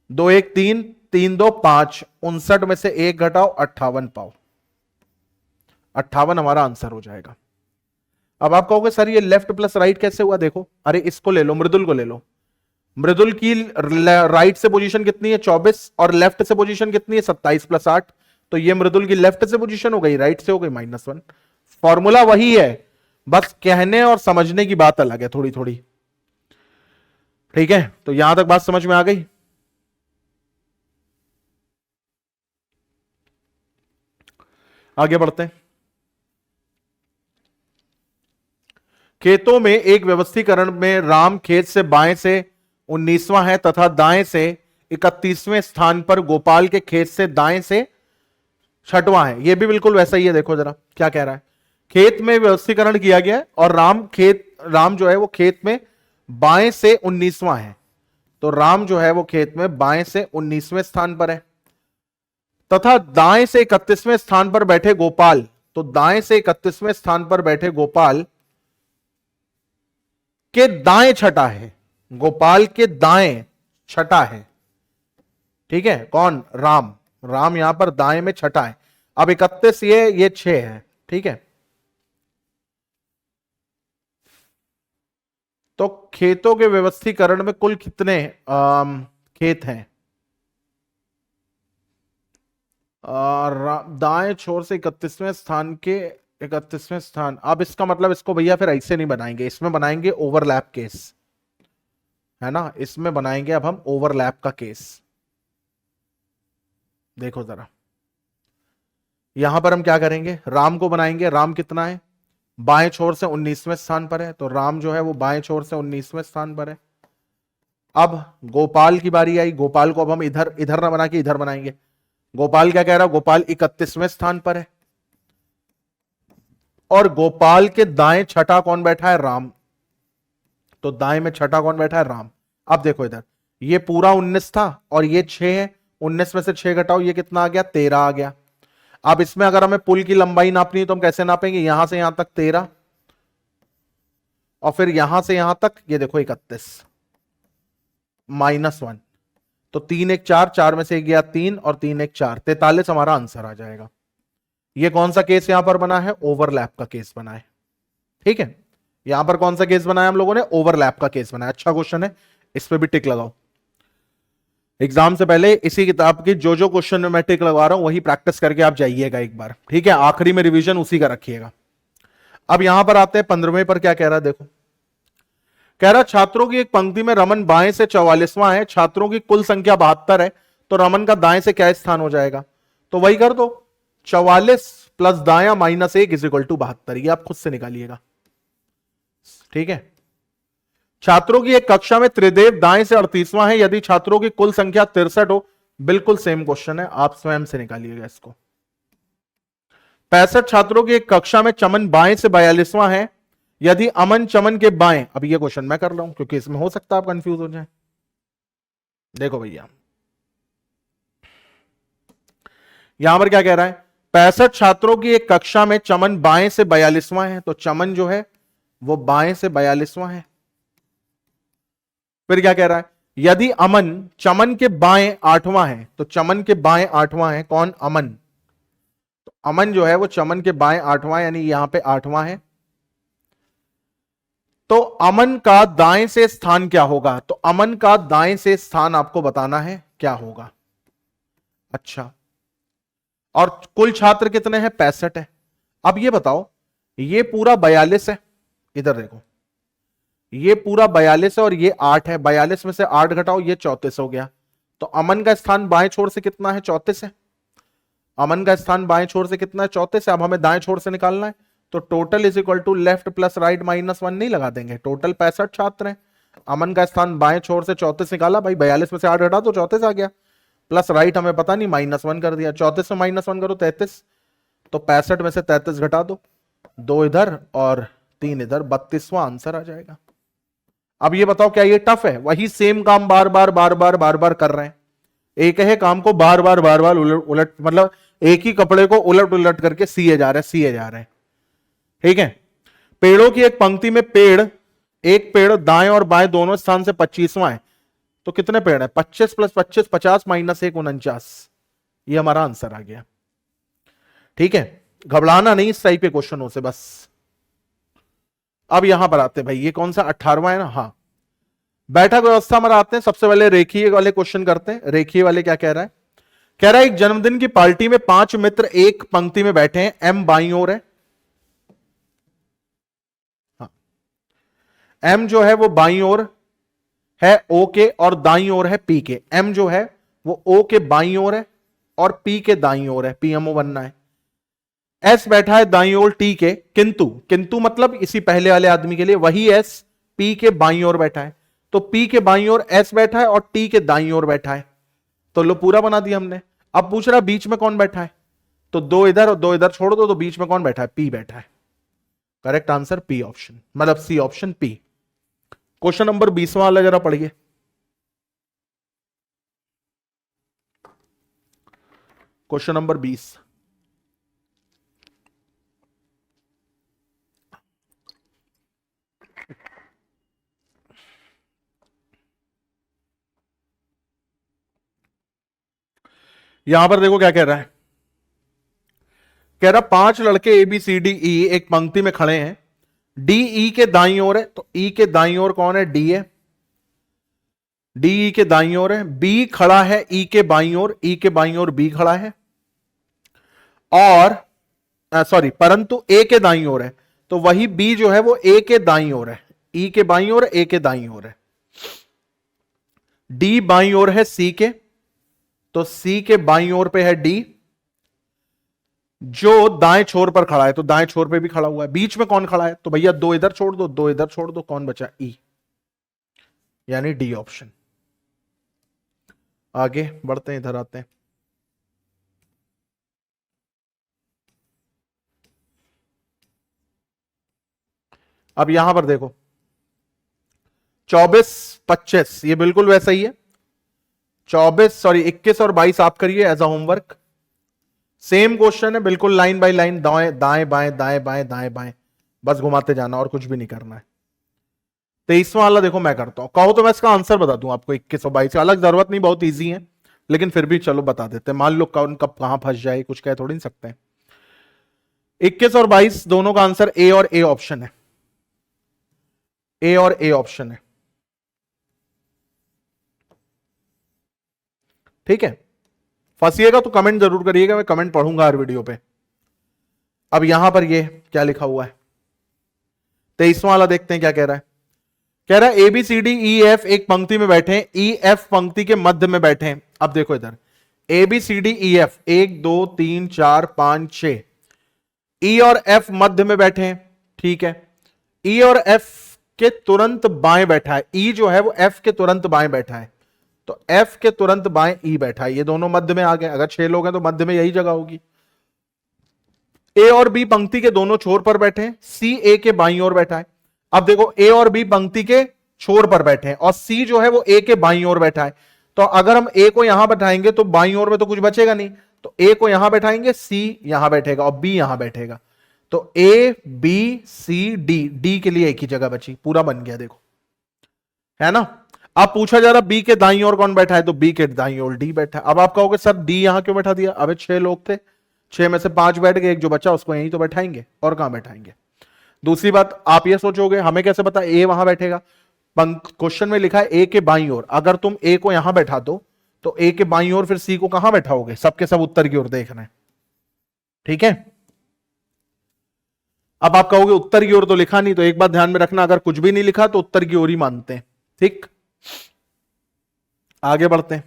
2 1 3, 3 2 5, 59 में से 1 घटाओ 58 पाओ, 58 हमारा आंसर हो जाएगा। अब आप कहोगे सर ये लेफ्ट प्लस राइट कैसे हुआ? देखो, अरे इसको ले लो, मृदुल को ले लो। मृदुल की राइट से पोजीशन कितनी है? 24, और लेफ्ट से पोजीशन कितनी है? 27 प्लस 8, तो ये मृदुल की लेफ्ट से पोजीशन हो गई, राइट से हो गई -1। फॉर्मूला वही है, बस कहने और समझने की बात अलग है थोड़ी थोड़ी। ठीक है, तो यहां तक बात समझ में आ गई। आगे बढ़ते हैं। खेतों में एक व्यवस्थीकरण में राम खेत से बाएं से 19वां है तथा दाएं से 31वें स्थान पर गोपाल के खेत से दाएं से 6वां है। यह भी बिल्कुल वैसा ही है, देखो जरा क्या कह रहा है। खेत में व्यवस्थीकरण किया गया है और राम जो है वो खेत में बाएं से 19वां है, तो राम जो है वो खेत में बाएं से 19वें स्थान पर है तथा दाएं से 31वें स्थान पर बैठे गोपाल, तो दाएं से 31वें स्थान पर बैठे गोपाल के दाएं छठा है। गोपाल के दाएं छठा है। ठीक है, कौन? राम। राम यहां पर दाएं में छठा है। अब 31 ये 6 है। ठीक है, तो खेतों के व्यवस्थीकरण में कुल कितने खेत हैं? दाएं छोर से 31वें स्थान के 31वें स्थान। अब इसका मतलब इसको भैया फिर ऐसे नहीं बनाएंगे, इसमें बनाएंगे ओवरलैप केस, है ना। इसमें बनाएंगे अब हम ओवरलैप का केस। देखो जरा, यहां पर हम क्या करेंगे, राम को बनाएंगे। राम कितना है? बाएं छोर से 19वें स्थान पर है, तो राम जो है वो बाएं छोर से 19वें स्थान पर है। अब गोपाल की बारी आई। गोपाल को अब हम इधर इधर ना बना के इधर बनाएंगे। गोपाल क्या कह रहा है? गोपाल 31वें स्थान पर है और गोपाल के दाएं छठा कौन बैठा है? राम। तो दाएं में छठा कौन बैठा है? राम। अब देखो इधर, ये पूरा 19 था और ये 6 है। 19 में से 6 घटाओ, ये कितना आ गया? 13 आ गया। अब इसमें अगर हमें पुल की लंबाई नापनी है तो हम कैसे नापेंगे? यहां से यहां तक 13 और फिर यहां से यहां तक ये देखो 31 -1, तो 3 1 4, 4 में से एक गया 3 और 3 1 4, 43 हमारा आंसर आ जाएगा। ये कौन सा केस यहां पर बना है? ओवरलैप का केस बना है। ठीक है, यहां पर कौन सा केस बनाया हम लोगों ने? ओवरलैप का केस बनाया। अच्छा क्वेश्चन है, इस पे भी टिक लगाओ। एग्जाम से पहले इसी किताब की जो जो क्वेश्चन में मैं टिक लगा रहा हूं वही प्रैक्टिस करके आप जाइएगा एक बार। ठीक है, आखिरी में रिवीजन उसी का रखिएगा। अब यहां पर आते हैं 15वें पर। क्या कह रहा है देखो, कह रहा छात्रों की एक पंक्ति में रमन बाएं से 44वां है, छात्रों की कुल संख्या 72 है, तो रमन का दाएं से क्या स्थान हो जाएगा? तो वही कर दो, 44 प्लस दाया -1 = 72। ये आप खुद से निकालिएगा। ठीक है, छात्रों की एक कक्षा में त्रिदेव दाएं से 38वां है, यदि छात्रों की कुल संख्या 63 हो। बिल्कुल सेम क्वेश्चन है, आप स्वयं से निकालिएगा इसको। 65 छात्रों की एक कक्षा में चमन बाएं से 42वां है, यदि अमन चमन के बाएं। अब ये क्वेश्चन मैं कर रहा हूं क्योंकि इसमें हो सकता है आप कंफ्यूज हो जाए। देखो भैया, यहां पर क्या कह रहा है? 65 छात्रों की एक कक्षा में चमन बाएं से 42वां है, तो चमन जो है वो बाएं से 42वां है। फिर क्या कह रहा है? यदि अमन चमन के बाएं 8वां है, तो चमन के बाएं 8वां है कौन? अमन। तो अमन जो है वो चमन के बाएं 8वां, यानी यहां पे 8वां है। तो अमन का दाएं से स्थान क्या होगा? तो अमन का दाएं से स्थान आपको बताना है क्या होगा। अच्छा, और कुल छात्र कितने हैं? 65 है। अब ये बताओ, ये पूरा 42 है, इधर देखो, ये पूरा 42 है और ये 8 है। 42 में से 8 घटाओ, ये 34 हो गया। तो अमन का स्थान बाएं छोर से कितना है? 34 है। अमन का स्थान बाएं छोर से कितना है? 34 है। अब हमें दाएं छोर से निकालना है, तो टोटल = लेफ्ट प्लस राइट -1 नहीं लगा देंगे। टोटल 65 छात्र हैं, अमन का स्थान बाएं छोर से 34 निकाला भाई, 42 में से 8 घटा तो 34 आ गया, प्लस राइट हमें पता नहीं -1 कर दिया। 34 में -1 करो 33, तो 65 में से 33 घटा दो, 2 इधर और 3 इधर, 32वां आंसर आ जाएगा। अब ये बताओ क्या ये टफ है? वही सेम काम बार बार बार बार बार बार कर रहे हैं, एक है काम को बार बार उलट उलट, मतलब एक ही कपड़े को उलट उलट करके सिए जा रहे हैं। ठीक है, पेड़ों की एक पंक्ति में एक पेड़ दाएं और बाएं दोनों स्थान से 25वां है, तो कितने पेड़ है? 25 + 25 50 -1 49। ये हमारा आंसर आ गया। ठीक है, घबराना नहीं इस टाइप के क्वेश्चनों से बस। अब यहां पर आते हैं भाई, ये कौन सा 18वां है ना? हाँ, बैठक व्यवस्था में आते हैं। सबसे पहले रेखीय वाले क्वेश्चन करते हैं। रेखीय वाले क्या कह रहा है? कह रहा है एक जन्मदिन की पार्टी में 5 मित्र एक पंक्ति में बैठे हैं, एम बाईं ओर है, एम जो है वो बाईं ओर है ओ के और दाईं ओर है पी के। एम जो है वो ओ के बाईं ओर है और पी के दाईं ओर है, पीएमओ बनना है। एस बैठा है दाईं ओर टी के, किंतु किंतु मतलब इसी पहले वाले आदमी के लिए वही एस पी के बाईं ओर बैठा है। तो पी के बाईं ओर एस बैठा है और टी के दाईं ओर बैठा है। तो लो पूरा बना दिया हमने। अब पूछ रहा बीच में कौन बैठा है, तो दो इधर और दो इधर छोड़ दो, तो बीच में कौन बैठा है, पी बैठा है। करेक्ट आंसर पी ऑप्शन, मतलब C option P. Question number 20 वाला जरा पढ़िए। Question number 20। यहां पर देखो क्या कह रहा है। कह रहा 5 लड़के ए बी सी डी ई एक पंक्ति में खड़े हैं। डी ई के दाईं ओर है, तो ई के दाईं ओर कौन है, डी है। डी ई के दाईं ओर है। बी खड़ा है ई के बाईं ओर, ई के बाईं ओर बी खड़ा है। और सॉरी, परंतु ए के दाईं ओर है, तो वही बी जो है वो ए के दाईं ओर है। ई के बाईं ओर, ए के दाईं ओर है। डी बाईं ओर है सी के, तो सी के बाईं ओर पे है डी, जो दाएं छोर पर खड़ा है, तो दाएं छोर पे भी खड़ा हुआ है। बीच में कौन खड़ा है, तो भैया दो इधर छोड़ दो, दो इधर छोड़ दो, कौन बचा, ई, यानी डी ऑप्शन। आगे बढ़ते हैं, इधर आते हैं। अब यहां पर देखो 24 25 ये बिल्कुल वैसा ही है। 21 और 22 आप करिए as a homework. Same question है बिल्कुल, लाइन बाय लाइन, दाएं दाएं बाएं दाएं बाएं दाएं बाएं, बस घुमाते जाना और कुछ भी नहीं करना है। 23वां वाला देखो मैं करता हूं, कहो तो मैं इसका आंसर बता दूं आपको। 21 और 22 अलग जरूरत नहीं, बहुत इजी है, लेकिन फिर भी चलो बता देते हैं। मान लो कौन कब कहां फंस जाए, कुछ कह थोड़ी नहीं सकते हैं। 21 और 22 दोनों का आंसर ए और ए ऑप्शन है। ए और ए ऑप्शन है, ठीक है। फंसिएगा तो कमेंट जरूर करिएगा, मैं कमेंट पढ़ूंगा हर वीडियो पे। अब यहां पर ये क्या लिखा हुआ है, 23वां वाला देखते हैं क्या कह रहा है। कह रहा है A B C D E F एक पंक्ति में बैठे हैं, ई एफ पंक्ति के मध्य में बैठे हैं। अब देखो इधर A B C D E F 1 2 3 4 5 6, E और एफ मध्य में बैठे हैं, ठीक है। ई और एफ के तुरंत बाएं बैठा है, ई जो है वो एफ के तुरंत बाएं बैठा है, तो एफ के तुरंत बाएं ई बैठा है। ये दोनों मध्य में आ गए, अगर 6 लोग हैं तो मध्य में यही जगह होगी। ए और बी पंक्ति के दोनों छोर पर बैठे हैं, सी ए के बाईं ओर बैठा है। अब देखो ए और बी पंक्ति के छोर पर बैठे हैं और सी जो है वो ए के बाईं ओर बैठा है। तो अगर हम ए को यहां बैठाएंगे तो बाईं ओर में तो कुछ बचेगा नहीं, तो ए को यहां बैठाएंगे, सी यहां बैठेगा और बी यहां बैठेगा। तो A B C D, D के लिए एक ही जगह बची, पूरा बन गया देखो, है ना। अब पूछा जा रहा बी के दाईं ओर कौन बैठा है, तो बी के दाईं ओर डी बैठा है। अब आप कहोगे सर डी यहां क्यों बैठा दिया, अबे 6 लोग थे, 6 में से 5 बैठ गए, एक जो बचा उसको यहीं तो बैठाएंगे, और कहां बैठाएंगे। दूसरी बात आप ये सोचोगे हमें कैसे पता ए वहां बैठेगा, क्वेश्चन में लिखा है ए के बाईं ओर, अगर तुम ए को यहां बैठा दो तो ए के बाईं ओर फिर सी को कहां बैठाओगे, सबके सब उत्तर की ओर देख रहे हैं, ठीक है। अब आप कहोगे उत्तर की ओर तो लिखा नहीं, तो एक बात ध्यान में रखना, अगर कुछ भी नहीं लिखा तो उत्तर की ओर ही मानते हैं, ठीक। आगे बढ़ते हैं।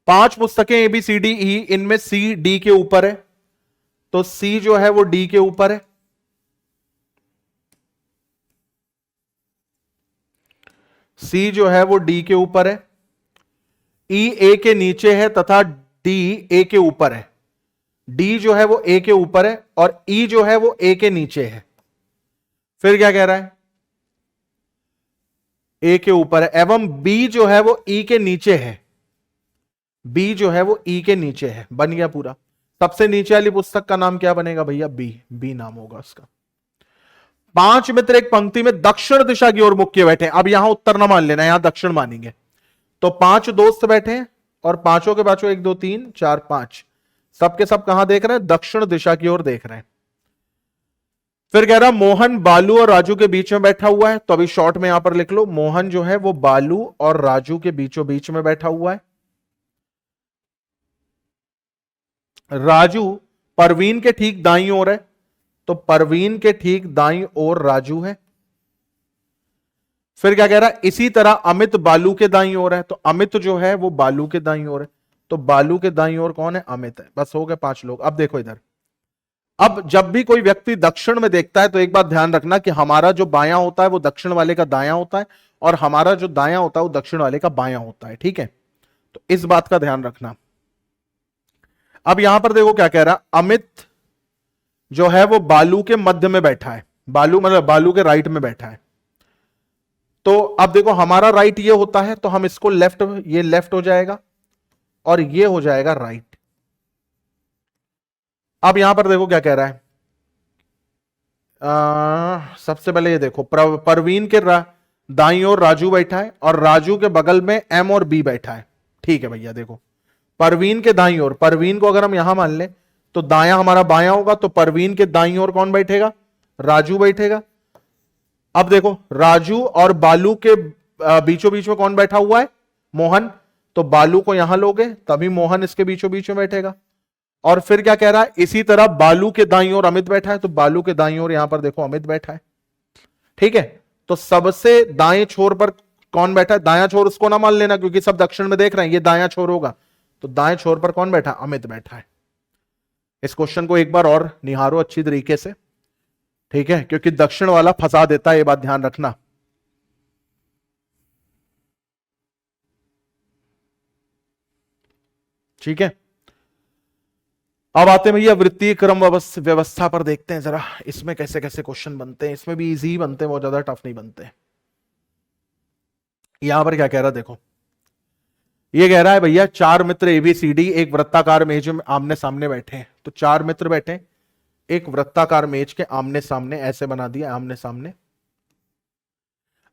5 पुस्तकें ए बी सी डी ई, इनमें सी डी के ऊपर है, तो सी जो है वो डी के ऊपर है। सी जो है वो डी के ऊपर है। ई ए के नीचे है तथा डी ए के ऊपर है। डी जो है वो ए के ऊपर है और ई जो है वो ए के नीचे है। फिर क्या कह रहा है, ए के ऊपर है एवं बी जो है वो ई के नीचे है। बी जो है वो ई के नीचे है, बन गया पूरा। सबसे नीचे वाली पुस्तक का नाम क्या बनेगा भैया, बी, बी नाम होगा उसका। 5 मित्र एक पंक्ति में दक्षिण दिशा की ओर मुख किए बैठे। अब यहां उत्तर ना मान लेना, यहां दक्षिण मानेंगे। तो 5 दोस्त बैठे हैं और पांचों के पांचों 1 2 3 4 5 सबके सब कहां देख रहे हैं, दक्षिण दिशा की ओर देख रहे हैं। फिर कह रहा मोहन बालू और राजू के बीच में बैठा हुआ है, तो अभी शॉर्ट में यहां पर लिख लो, मोहन जो है वो बालू और राजू के बीचों बीच में बैठा हुआ है। राजू परवीन के ठीक दाईं ओर है, तो परवीन के ठीक दाईं ओर राजू है। फिर क्या कह रहा है, इसी तरह अमित बालू के दाईं ओर है, तो अमित जो है वो बालू के दाईं ओर है, तो बालू के दाईं ओर कौन है, अमित है। बस हो गए 5 लोग। अब देखो इधर, अब जब भी कोई व्यक्ति दक्षिण में देखता है तो एक बात ध्यान रखना कि हमारा जो बायां होता है वो दक्षिण वाले का दायां होता है, और हमारा जो दायां होता है वो दक्षिण वाले का बायां होता है, ठीक है। तो इस बात का ध्यान रखना। अब यहां पर देखो क्या कह रहा है, अमित जो है वो बालू के मध्य में बैठा है, बालू मतलब बालू के राइट में बैठा है। तो अब देखो हमारा राइट ये होता है, तो हम इसको लेफ्ट, ये लेफ्ट हो जाएगा और ये हो जाएगा राइट। अब यहां पर देखो क्या कह रहा है, सबसे पहले ये देखो, परवीन के दाईं ओर राजू बैठा है और राजू के बगल में एम और बी बैठा है, ठीक है भैया। देखो परवीन के दाईं ओर, परवीन को अगर हम यहां मान ले तो दायां हमारा बायां होगा, तो परवीन के दाईं ओर कौन बैठेगा, राजू बैठेगा। अब देखो राजू और बालू के बीचों बीच में कौन बैठा हुआ है, मोहन, तो बालू को यहां लोगे तभी मोहन इसके बीचों बीच में बैठेगा। और फिर क्या कह रहा है, इसी तरह बालू के दाईं ओर अमित बैठा है, तो बालू के दाईं ओर यहां पर देखो अमित बैठा है, ठीक है। तो सबसे दाएं छोर पर कौन बैठा है, दायां छोर उसको ना मान लेना क्योंकि सब दक्षिण में देख रहे हैं, ये दायां छोर होगा, तो दाएं छोर पर कौन बैठा, अमित बैठा है। इस क्वेश्चन को एक बार और निहारो अच्छी तरीके से, ठीक है, क्योंकि दक्षिण वाला फंसा देता है, ये बात ध्यान रखना। ठीक है, अब आते हैं भैया वृत्तीय क्रम व्यवस्था पर, देखते हैं जरा इसमें कैसे कैसे क्वेश्चन बनते हैं। इसमें भी इजी बनते हैं, बहुत ज्यादा टफ नहीं बनते। यहां पर क्या कह रहा है देखो, ये कह रहा है भैया 4 मित्र एबीसीडी एक वृत्ताकार मेज में आमने सामने बैठे हैं, तो 4 मित्र बैठे एक वृत्ताकार मेज के आमने सामने, ऐसे बना दिया आमने सामने।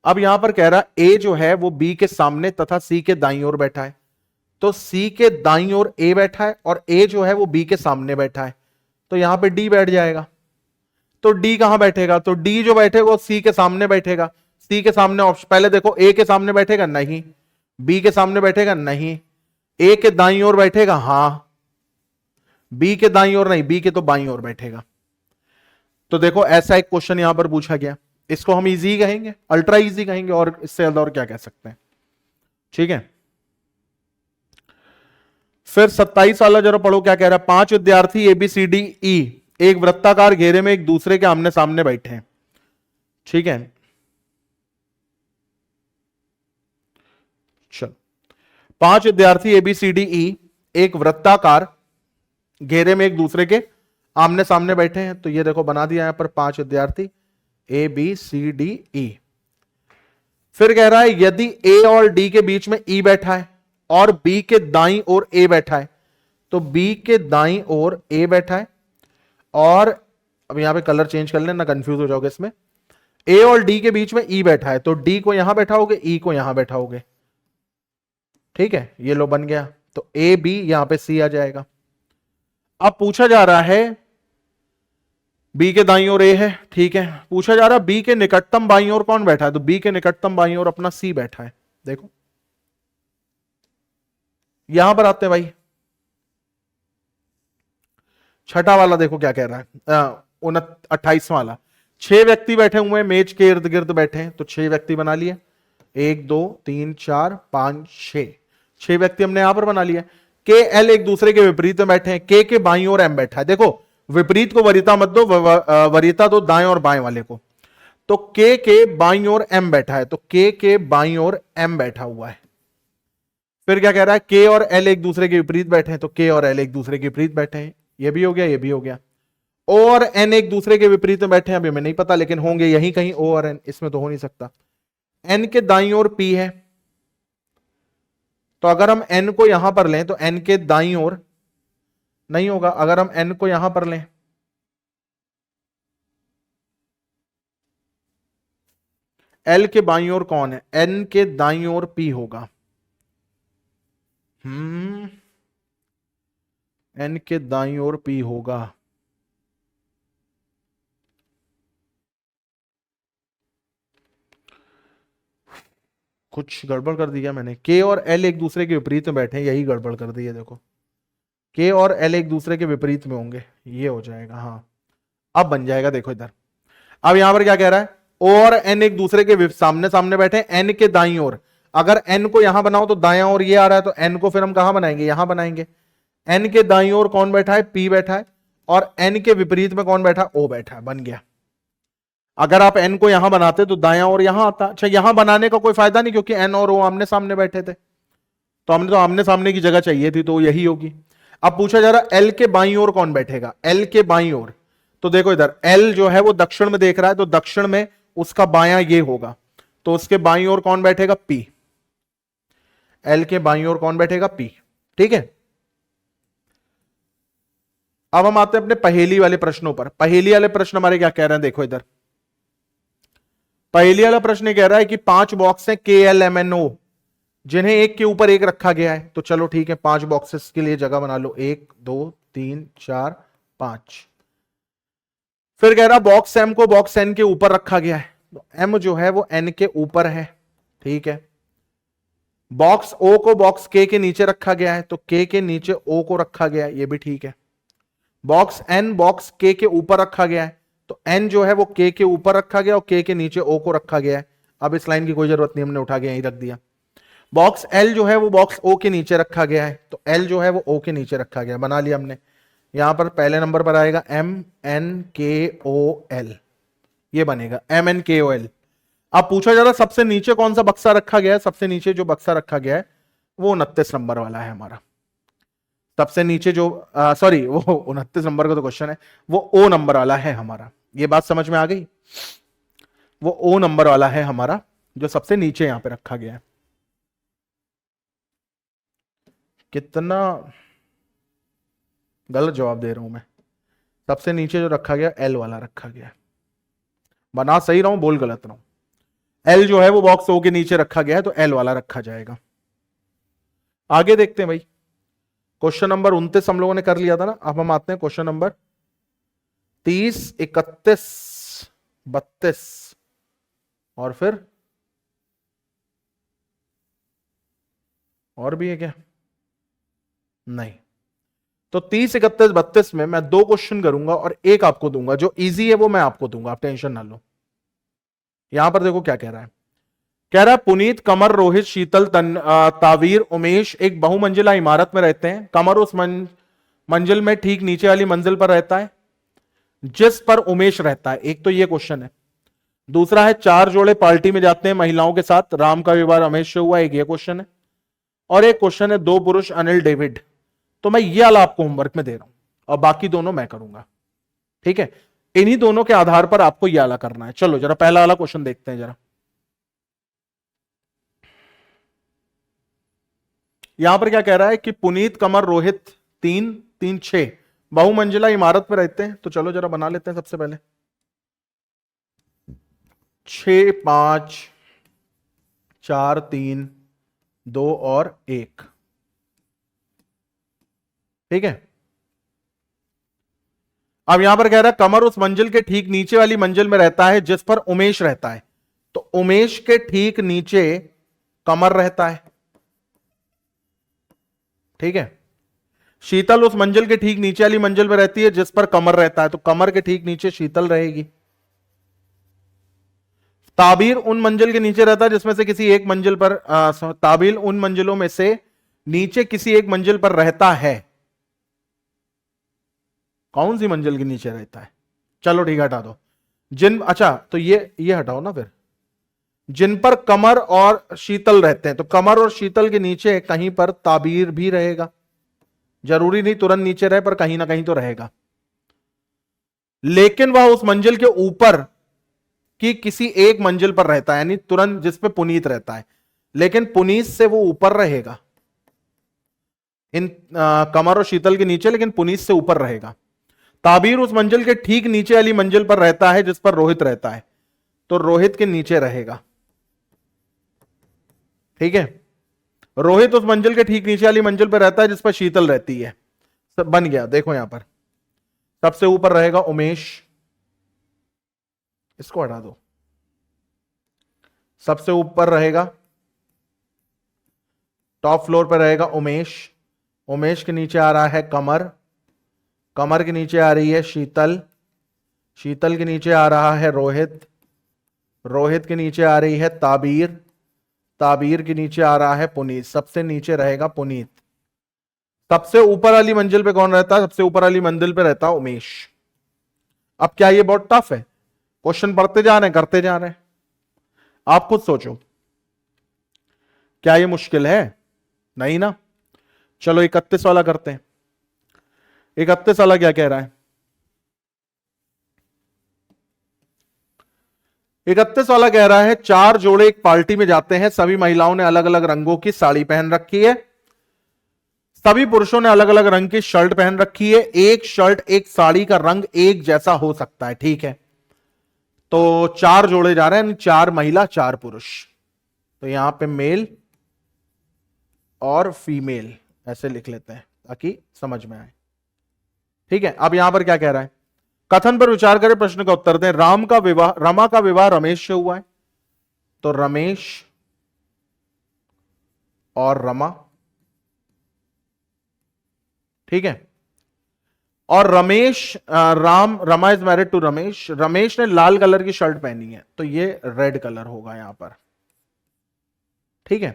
अब यहां पर कह रहा है ए जो है वो बी के सामने तथा सी के दाईं ओर बैठा है, तो सी के दाईं ओर ए बैठा है और ए जो है वो बी के सामने बैठा है, तो यहां पे डी बैठ जाएगा। तो डी कहां बैठेगा, तो डी जो बैठेगा वो सी के सामने बैठेगा। सी के सामने ऑप्शन, पहले देखो ए के सामने बैठेगा नहीं, बी के सामने बैठेगा नहीं, ए के दाईं ओर बैठेगा हां, बी के दाईं ओर नहीं, बी के तो बाईं ओर बैठेगा। तो देखो ऐसा एक क्वेश्चन यहां पर पूछा गया, इसको हम इजी कहेंगे, अल्ट्रा इजी कहेंगे, और इससे ज्यादा और क्या कह सकते हैं, ठीक है। फिर 27 वाला जरा पढ़ो क्या कह रहा है, 5 विद्यार्थी एबीसीडी ई एक वृत्ताकार घेरे में एक दूसरे के आमने सामने बैठे हैं, ठीक है। चलो 5 विद्यार्थी एबीसीडी ई एक वृत्ताकार घेरे में एक दूसरे के आमने सामने बैठे हैं, तो ये देखो बना दिया यहां पर 5 विद्यार्थी ए बी सी डी ई। फिर कह रहा है यदि ए और डी के बीच में ई बैठा है और बी के दाईं ओर ए बैठा है, तो बी के दाईं ओर ए बैठा है, और अब यहां पे कलर चेंज कर लेना, कंफ्यूज हो जाओगे इसमें। ए और डी के बीच में ई बैठा है, तो डी को यहां बैठाओगे, ई को यहां बैठाओगे, ठीक है, ये लो बन गया। तो ए बी यहां पे सी आ जाएगा। अब पूछा जा रहा है बी के दाईं ओर ए है, ठीक है, पूछा जा रहा है बी के निकटतम बाईं ओर कौन बैठा है, तो बी के निकटतम बाईं ओर अपना सी बैठा है। देखो यहां पर आते हैं भाई, छठा वाला देखो क्या कह रहा है, 28वां वाला, 6 व्यक्ति बैठे हुए मेज के इर्द गिर्द बैठे हैं, तो 6 व्यक्ति बना लिए, 1 2 3 4 5 6 व्यक्ति हमने यहां पर बना लिया। के एल एक दूसरे के विपरीत में बैठे हैं, के बाईं ओर एम बैठा है। देखो विपरीत को वरीयता मत दो, वरीयता दो दाएं और बाएं वाले को। तो के बाईं ओर एम बैठा है, तो के बाईं ओर एम बैठा हुआ है। फिर क्या कह रहा है, के और एल एक दूसरे के विपरीत बैठे हैं, तो के और एल एक दूसरे के विपरीत बैठे हैं, ये भी हो गया, ये भी हो गया। ओ और एन एक दूसरे के विपरीत में बैठे हैं, अभी हमें नहीं पता, लेकिन होंगे यहीं कहीं ओ और एन, इसमें तो हो नहीं सकता। एन के दाईं ओर पी है, तो अगर हम एन को यहां पर लें तो एन के दाईं ओर नहीं होगा, अगर हम एन को यहां पर लें, एल के बाईं ओर कौन है, एन के दाईं ओर पी होगा। एन के दाईं ओर पी होगा। कुछ गड़बड़ कर दिया मैंने, के और एल एक दूसरे के विपरीत में बैठे हैं, यही गड़बड़ कर दी है। देखो के और एल एक दूसरे के विपरीत में होंगे, ये हो जाएगा, हाँ अब बन जाएगा। देखो इधर, अब यहां पर क्या कह रहा है, ओ और एन एक दूसरे के सामने सामने बैठे, एन के दाईं ओर। अगर एन को यहां बनाओ तो दायां ओर ये आ रहा है, तो एन को फिर हम कहां बनाएंगे, यहां बनाएंगे। एन के दाईं ओर कौन बैठा है, पी बैठा है, और एन के विपरीत में कौन बैठा, ओ बैठा है, बन गया। अगर आप एन को यहां बनाते तो दायां ओर यहां आता। अच्छा, यहां बनाने का कोई फायदा नहीं, क्योंकि एन और ओ आमने सामने बैठे थे, तो हमने तो आमने सामने की जगह चाहिए थी, तो यही होगी। अब पूछा जा रहा एल के बाईं ओर कौन बैठेगा, एल के बाईं ओर। तो देखो इधर एल जो है वो दक्षिण में देख रहा है, तो दक्षिण में उसका बायां ये होगा, तो उसके बाईं ओर कौन बैठेगा, पी। एल के बाईं ओर कौन बैठेगा, पी। ठीक है, अब हम आते हैं अपने पहेली वाले प्रश्नों पर। पहेली वाले प्रश्न हमारे क्या कह रहे हैं, देखो इधर पहेली वाला प्रश्न कह रहा है कि 5 बॉक्स हैं KLMNO, जिन्हें एक के ऊपर एक रखा गया है। तो चलो ठीक है, 5 बॉक्सेस के लिए जगह बना लो, 1 2 3 4 5। फिर कह रहा बॉक्स एम को बॉक्स एन के ऊपर रखा गया है, तो एम जो है वो एन के ऊपर है। ठीक है, बॉक्स ओ को बॉक्स के नीचे रखा गया है, तो के नीचे ओ को रखा गया है, ये भी ठीक है। बॉक्स एन बॉक्स के ऊपर रखा गया है, तो एन जो है वो के ऊपर रखा गया और के नीचे ओ को रखा गया है। अब इस लाइन की कोई जरूरत नहीं, हमने उठा के यहीं रख दिया। बॉक्स एल जो है वो बॉक्स ओ के नीचे रखा गया है, तो एल जो है वो ओ के नीचे रखा गया, बना लिया हमने। यहां पर पहले नंबर पर आएगा MNKOL, ये बनेगा MNKOL। अब पूछा जा रहा सबसे नीचे कौन सा बक्सा रखा गया है, सबसे नीचे जो बक्सा रखा गया है वो 29 नंबर वाला है हमारा। सबसे नीचे जो सॉरी वो 29 नंबर का तो क्वेश्चन है, वो ओ नंबर वाला है हमारा। ये बात समझ में आ गई, वो ओ नंबर वाला है हमारा, जो सबसे नीचे यहां पे रखा गया है। कितना गलत जवाब दे रहा हूं मैं, सबसे नीचे जो रखा गया एल वाला रखा गया। बना सही रहा हूं, बोल गलत रहा हूं। एल जो है वो बॉक्स ओ के नीचे रखा गया है, तो एल वाला रखा जाएगा। आगे देखते हैं भाई, क्वेश्चन नंबर 29 हम लोगों ने कर लिया था ना। अब हम आते हैं क्वेश्चन नंबर 30, 31, 32 और फिर और भी है क्या, नहीं। तो 30, 31, 32 में मैं 2 क्वेश्चन करूंगा और एक आपको दूंगा। जो इजी है वो मैं आपको दूंगा, आप टेंशन ना लो। यहां पर देखो क्या कह रहा है, कह रहा है पुनीत, कमर, रोहित, शीतल, तावीर, उमेश एक बहुमंजिला इमारत में रहते हैं। कमर उस मंजिल में ठीक नीचे वाली मंजिल पर रहता है जिस पर उमेश रहता है। एक तो ये क्वेश्चन है। दूसरा है 4 जोड़े पार्टी में जाते हैं महिलाओं के साथ, राम का विवाह रमेश से हुआ, एक ये क्वेश्चन है। और एक क्वेश्चन है 2 पुरुष अनिल डेविड। तो मैं ये वाला आपको होमवर्क में दे रहा हूं और बाकी दोनों मैं करूंगा। ठीक है, इन्हीं दोनों के आधार पर आपको ये वाला करना है। चलो जरा पहला वाला क्वेश्चन देखते हैं जरा। यहां पर क्या कह रहा है कि पुनीत, कमर, रोहित 3 3 6 बहुमंजिला इमारत में रहते हैं। तो चलो जरा बना लेते हैं सबसे पहले। 6 5 4 3 2 और 1। ठीक है, अब यहां पर कह रहा है कमर उस मंजिल के ठीक नीचे वाली मंजिल में रहता है जिस पर उमेश रहता है। तो उमेश के ठीक नीचे कमर रहता है। ठीक है, शीतल उस मंजिल के ठीक नीचे वाली मंजिल में रहती है जिस पर कमर रहता है, तो कमर के ठीक नीचे शीतल रहेगी। ताबीर उन मंजिल के नीचे रहता है जिसमें से किसी एक मंजिल पर ताबीर उन मंजिलों में से नीचे किसी एक मंजिल पर रहता है। कौन सी मंजिल के नीचे रहता है, चलो ठीक है हटा दो। अच्छा तो ये हटाओ ना फिर। जिन पर कमर और शीतल रहते हैं, तो कमर और शीतल के नीचे कहीं पर ताबीर भी रहेगा। जरूरी नहीं तुरंत नीचे रहे, पर कहीं ना कहीं तो रहेगा। लेकिन वह उस मंजिल के ऊपर की किसी एक मंजिल पर रहता है, यानी तुरंत जिस पे पुनीत रहता है, लेकिन पुनीत से वो ऊपर रहेगा। इन कमर और शीतल के नीचे, लेकिन पुनीत से ऊपर रहेगा। ताबीर उस मंजिल के ठीक नीचे वाली मंजिल पर रहता है जिस पर रोहित रहता है, तो रोहित के नीचे रहेगा। ठीक है, रोहित उस मंजिल के ठीक नीचे वाली मंजिल पर रहता है जिस पर शीतल रहती है। सब बन गया। देखो यहां पर सबसे ऊपर रहेगा उमेश, इसको हटा दो। सबसे ऊपर रहेगा, टॉप फ्लोर पर रहेगा उमेश। उमेश के नीचे आ रहा है कमर, कमर के नीचे आ रही है शीतल, शीतल के नीचे आ रहा है रोहित, रोहित के नीचे आ रही है ताबीर, ताबीर के नीचे आ रहा है पुनीत, सबसे नीचे रहेगा पुनीत। सबसे ऊपर वाली मंजिल पे कौन रहता है? सबसे ऊपर वाली मंजिल पे रहता है उमेश। अब क्या ये बहुत टफ है? क्वेश्चन पढ़ते जा रहे हैं, करते जा रहे हैं, आप खुद सोचो, क्या ये मुश्किल है? नहीं ना। चलो 31 वाला करते हैं। 31 वाला क्या कह रहा है? 31 वाला कह रहा है, चार जोड़े एक पार्टी में जाते हैं, सभी महिलाओं ने अलग अलग रंगों की साड़ी पहन रखी है, सभी पुरुषों ने अलग अलग रंग की शर्ट पहन रखी है, एक शर्ट एक साड़ी का रंग एक जैसा हो सकता है, ठीक है? तो चार जोड़े जा रहे हैं, चार महिला चार पुरुष, तो यहां पे मेल और फीमेल ऐसे लिख लेते हैं ताकि समझ में आए, ठीक है? अब यहां पर क्या कह रहा है? कथन पर विचार करें, प्रश्न का उत्तर दें। रमा का विवाह रमेश से हुआ है, तो रमेश और रमा, ठीक है? और Rama is married to Ramesh, Ramesh ने लाल कलर की शर्ट पहनी है, तो ये रेड कलर होगा यहां पर, ठीक है?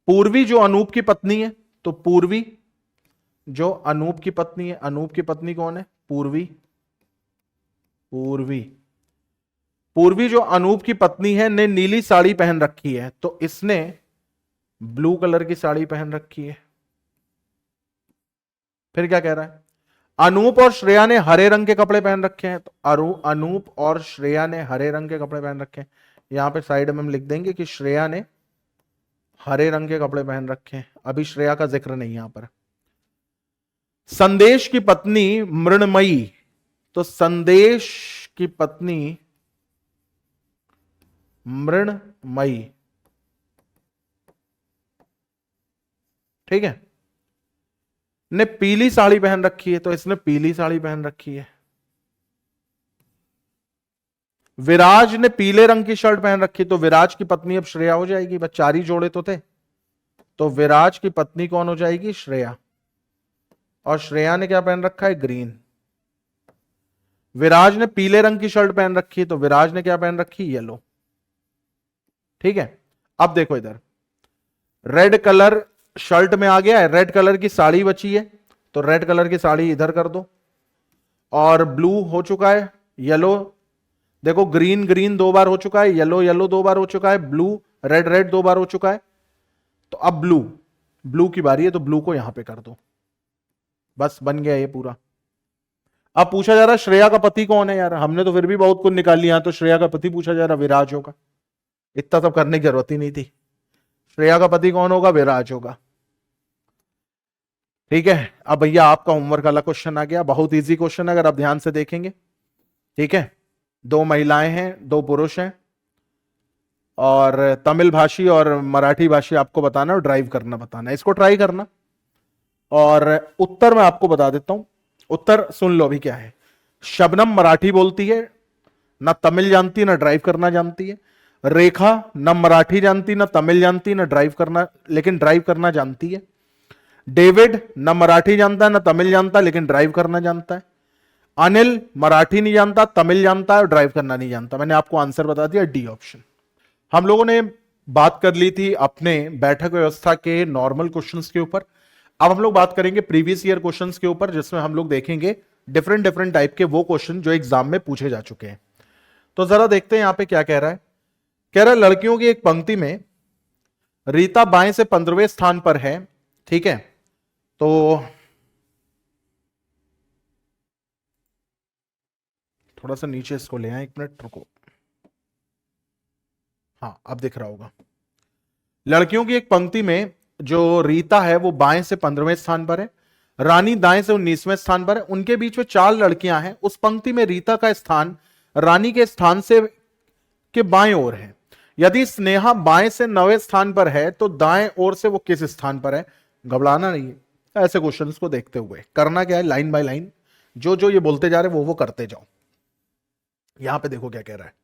पूर्वी जो अनूप की पत्नी है, तो पूर्वी जो अनूप की पत्नी है, अनूप की पत्नी कौन है? पूर्वी। पूर्वी पूर्वी जो अनूप की पत्नी है ने नीली साड़ी पहन रखी है, तो इसने ब्लू कलर की साड़ी पहन रखी है। फिर क्या कह रहा है? अनूप और श्रेया ने हरे रंग के कपड़े पहन रखे हैं, तो अनूप और श्रेया ने हरे रंग के कपड़े पहन रखे हैं। यहां पे साइड में हम लिख देंगे कि श्रेया ने हरे रंग के कपड़े पहन रखे हैं, अभी श्रेया का जिक्र नहीं यहां पर। संदेश की पत्नी मृणमयी, तो संदेश की पत्नी मृणमयी, ठीक है, ने पीली साड़ी पहन रखी है, तो इसने पीली साड़ी पहन रखी है। विराज ने पीले रंग की शर्ट पहन रखी, तो विराज की पत्नी अब श्रेया हो जाएगी, बस चार ही जोड़े तो थे, तो विराज की पत्नी कौन हो जाएगी? श्रेया। और श्रेया ने क्या पहन रखा है? ग्रीन। विराज ने पीले रंग की शर्ट पहन रखी है, तो विराज ने क्या पहन रखी? येलो, ठीक है? अब देखो इधर, रेड कलर शर्ट में आ गया है, रेड कलर की साड़ी बची है, तो रेड कलर की साड़ी इधर कर दो, और ब्लू हो चुका है, येलो, देखो ग्रीन ग्रीन दो बार हो चुका है, येलो येलो दो बार हो चुका है, ब्लू रेड रेड दो बार हो चुका है, तो अब ब्लू की बारी है, तो ब्लू को यहां पे कर दो, बस बन गया ये पूरा। अब पूछा जा रहा है श्रेया का पति कौन है? यार हमने तो फिर भी बहुत कुछ निकाल लिया, तो श्रेया का पति पूछा जा रहा, विराज होगा, इतना सब करने की जरूरत ही नहीं थी। श्रेया का पति कौन होगा? विराज होगा, ठीक है? अब भैया आपका होमवर्क वाला क्वेश्चन आ गया, बहुत इजी क्वेश्चन अगर आप ध्यान से देखेंगे, ठीक है? दो महिलाएं हैं, दो पुरुष हैं, और तमिल भाषी और मराठी भाषी आपको बताना और ड्राइव करना बताना, इसको ट्राई करना। और उत्तर मैं आपको बता देता हूं, उत्तर सुन लो अभी क्या है। शबनम मराठी बोलती है, ना तमिल जानती ना ड्राइव करना जानती है। रेखा न मराठी जानती ना तमिल जानती ना ड्राइव करना, लेकिन ड्राइव करना जानती है। डेविड न मराठी जानता है ना तमिल जानता, लेकिन ड्राइव करना जानता है। अनिल मराठी नहीं जानता, तमिल जानता है और ड्राइव करना नहीं जानता। मैंने आपको आंसर बता दिया, डी ऑप्शन। हम लोगों ने बात कर ली थी अपने बैठक व्यवस्था के नॉर्मल क्वेश्चंस के ऊपर। अब हम लोग बात करेंगे प्रीवियस ईयर क्वेश्चंस के ऊपर, जिसमें हम लोग देखेंगे डिफरेंट डिफरेंट टाइप के वो क्वेश्चन जो एग्जाम में पूछे जा चुके हैं। तो जरा देखते हैं यहां पे क्या कह रहा है। कह रहा है लड़कियों की एक पंक्ति में रीता बाएं से 15वें स्थान पर है, ठीक है? तो थोड़ा सा नीचे इसको ले आए, एक मिनट रुको। हाँ अब दिख रहा होगा। लड़कियों की एक पंक्ति में जो रीता है वो बाएं से 15वें स्थान पर है, रानी दाएं से 19वें स्थान पर है। उनके बीच में चार लड़कियां हैं, उस पंक्ति में रीता का स्थान रानी के स्थान से के बाएं ओर है। यदि स्नेहा बाएं से 9वें स्थान पर है तो दाएं ओर से वो किस स्थान पर है? घबराना नहीं है। ऐसे क्वेश्चंस को देखते हुए करना क्या है, लाइन बाय लाइन जो जो ये बोलते जा रहे वो करते जाओ। यहां पे देखो क्या कह रहा है।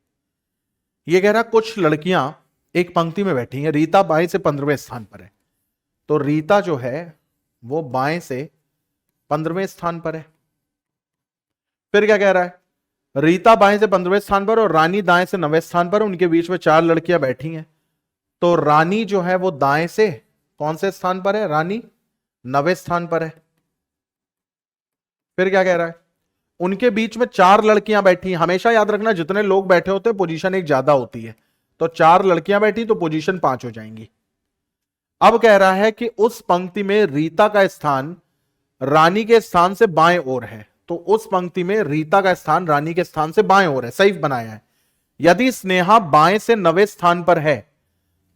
ये कह रहा है कुछ लड़कियां एक पंक्ति में बैठी हैं, रीता बाएं से 15वें स्थान पर है, तो रीता जो है वो बाएं से 15वें स्थान पर है। फिर क्या कह रहा है? रीता बाएं से 15वें स्थान पर और रानी दाएं से 9वें स्थान पर, उनके बीच में 4 लड़कियां बैठी हैं। तो रानी जो है वो दाएं से कौन से स्थान पर है? रानी 9वें स्थान पर है। फिर क्या कह रहा है? उनके बीच में 4 लड़कियां बैठी हैं। हमेशा याद रखना जितने लोग बैठे होते हैं पोजीशन एक ज्यादा होती है, तो 4 लड़कियां बैठी तो पोजीशन 5 हो जाएंगी। अब कह रहा है कि उस पंक्ति में रीता का स्थान रानी के स्थान से बाएं ओर है। तो उस पंक्ति में रीता का स्थान रानी के स्थान से बाएं ओर है, सही बनाया है। यदि स्नेहा बाएं से 9वें स्थान पर है,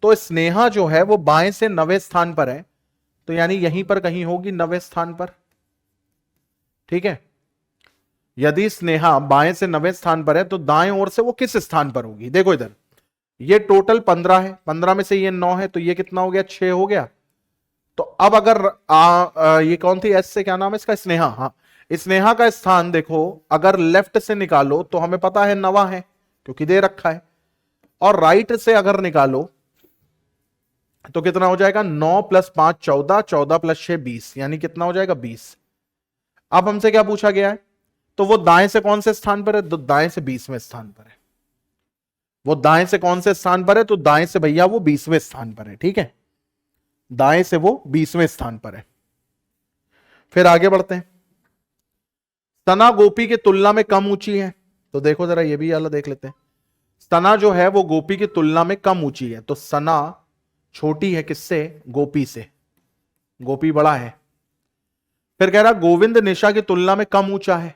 तो स्नेहा जो है वो बाएं से 9वें स्थान पर है, तो यानी यहीं पर कहीं होगी 9वें स्थान पर। ठीक है, यदि स्नेहा बाएं से 9वें स्थान पर है तो दाएं ओर से वो किस स्थान पर होगी? देखो इधर, ये टोटल 15 है, 15 में से ये 9 है, तो ये कितना हो गया? 6 हो गया। तो अब अगर ये कौन थी? एस से क्या नाम है इसका? स्नेहा। हाँ, स्नेहा का स्थान देखो, अगर लेफ्ट से निकालो तो हमें पता है 9वां है क्योंकि दे रखा है, और राइट से अगर निकालो तो कितना हो जाएगा? 9 + 5 14, 14 + 6 20, यानी कितना हो जाएगा? 20। अब हमसे क्या पूछा गया है? तो वो दाएं से कौन से स्थान पर है? तो दाएं से 20वें स्थान पर है। वो दाएं से कौन से स्थान पर है? तो दाएं से भैया वो 20वें स्थान पर है। ठीक है, दाएं से वो 20वें स्थान पर है। फिर आगे बढ़ते हैं। सना गोपी की तुलना में कम ऊंची है, तो देखो जरा ये भी वाला देख लेते हैं। सना जो है वो गोपी की तुलना में कम ऊंची है, तो सना छोटी है किससे? गोपी से। गोपी बड़ा है। फिर कह रहा गोविंद निशा की तुलना में कम ऊंचा है,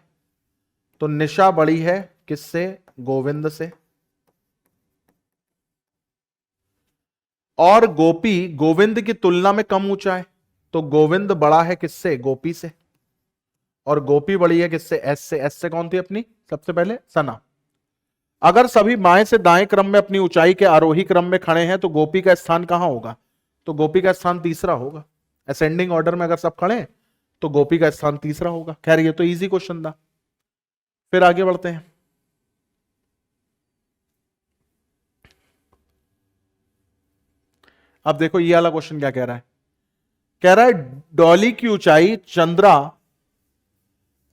तो निशा बड़ी है किससे? गोविंद से। और गोपी गोविंद की तुलना में कम ऊंचा है, तो गोविंद बड़ा है किससे? गोपी से। और गोपी बड़ी है किससे? एस से। एस से कौन थी अपनी? सबसे पहले सना। अगर सभी बाएं से दाएं क्रम में अपनी ऊंचाई के आरोही क्रम में खड़े हैं तो गोपी का स्थान कहां होगा? तो गोपी का स्थान तीसरा होगा। असेंडिंग ऑर्डर में अगर सब खड़े हैं तो गोपी का स्थान तीसरा होगा। खैर ये तो इजी क्वेश्चन था। फिर आगे बढ़ते हैं। अब देखो ये वाला क्वेश्चन क्या कह रहा है? कह रहा है डॉली की ऊंचाई चंद्रा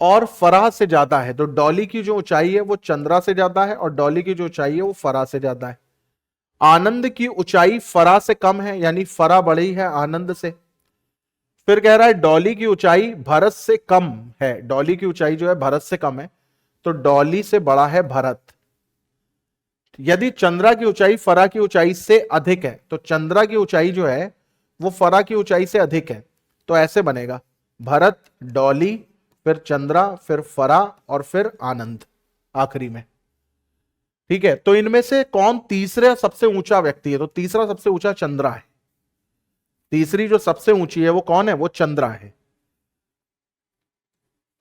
और फरा से ज्यादा है। तो डॉली की जो ऊंचाई है वो चंद्रा से ज्यादा है और डॉली की जो ऊंचाई है वो फरा से ज्यादा है। आनंद की ऊंचाई फरा से कम है, यानी फरा बड़ी है आनंद से। फिर कह रहा है डॉली की ऊंचाई भरत से कम है। डॉली की ऊंचाई जो है भरत से कम है, तो डॉली से बड़ा है भरत। यदि चंद्रा की ऊंचाई फरा की ऊंचाई से अधिक है, तो चंद्रा की ऊंचाई जो है वो फरा की ऊंचाई से अधिक है, तो ऐसे बनेगा भरत, डॉली, फिर चंद्रा, फिर फरा और फिर आनंद आखिरी में। ठीक है, तो इनमें से कौन तीसरा सबसे ऊंचा व्यक्ति है? तो तीसरा सबसे ऊंचा चंद्रा है। तीसरी जो सबसे ऊंची है वो कौन है? वो चंद्रा है।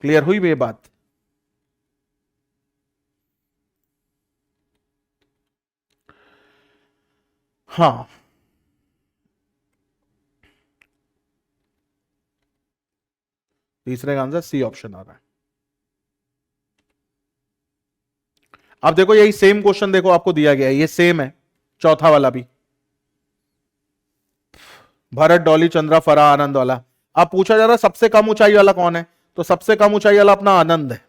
क्लियर हुई ये बात? हाँ, तीसरे का आंसर सी ऑप्शन आ रहा है। अब देखो यही सेम क्वेश्चन देखो आपको दिया गया है, ये सेम है चौथा वाला भी, भरत, डॉली, चंद्रा, फरा, आनंद वाला। अब पूछा जा रहा है सबसे कम ऊंचाई वाला कौन है? तो सबसे कम ऊंचाई वाला अपना आनंद है,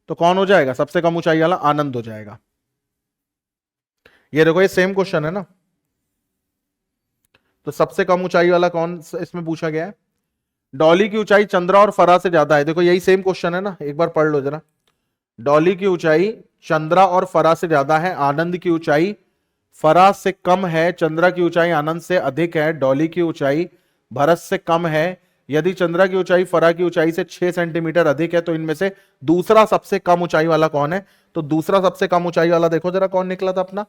तो कौन हो जाएगा? सबसे कम ऊंचाई वाला आनंद हो जाएगा। ये देखो ये सेम क्वेश्चन है ना, तो सबसे कम ऊंचाई वाला कौन इसमें पूछा गया है? डॉली की ऊंचाई चंद्रा और फरा से ज्यादा है। देखो यही सेम क्वेश्चन है ना, एक बार पढ़ लो जरा। डॉली की ऊंचाई चंद्रा और फरा से ज्यादा है, आनंद की ऊंचाई फरा से कम है, चंद्रा की ऊंचाई आनंद से अधिक है, डॉली की ऊंचाई भरत से कम है। यदि चंद्रा की ऊंचाई फरा की ऊंचाई से 6 सेंटीमीटर अधिक है, तो इनमें से दूसरा सबसे कम ऊंचाई वाला कौन है? तो दूसरा सबसे कम ऊंचाई वाला देखो जरा कौन निकला था अपना?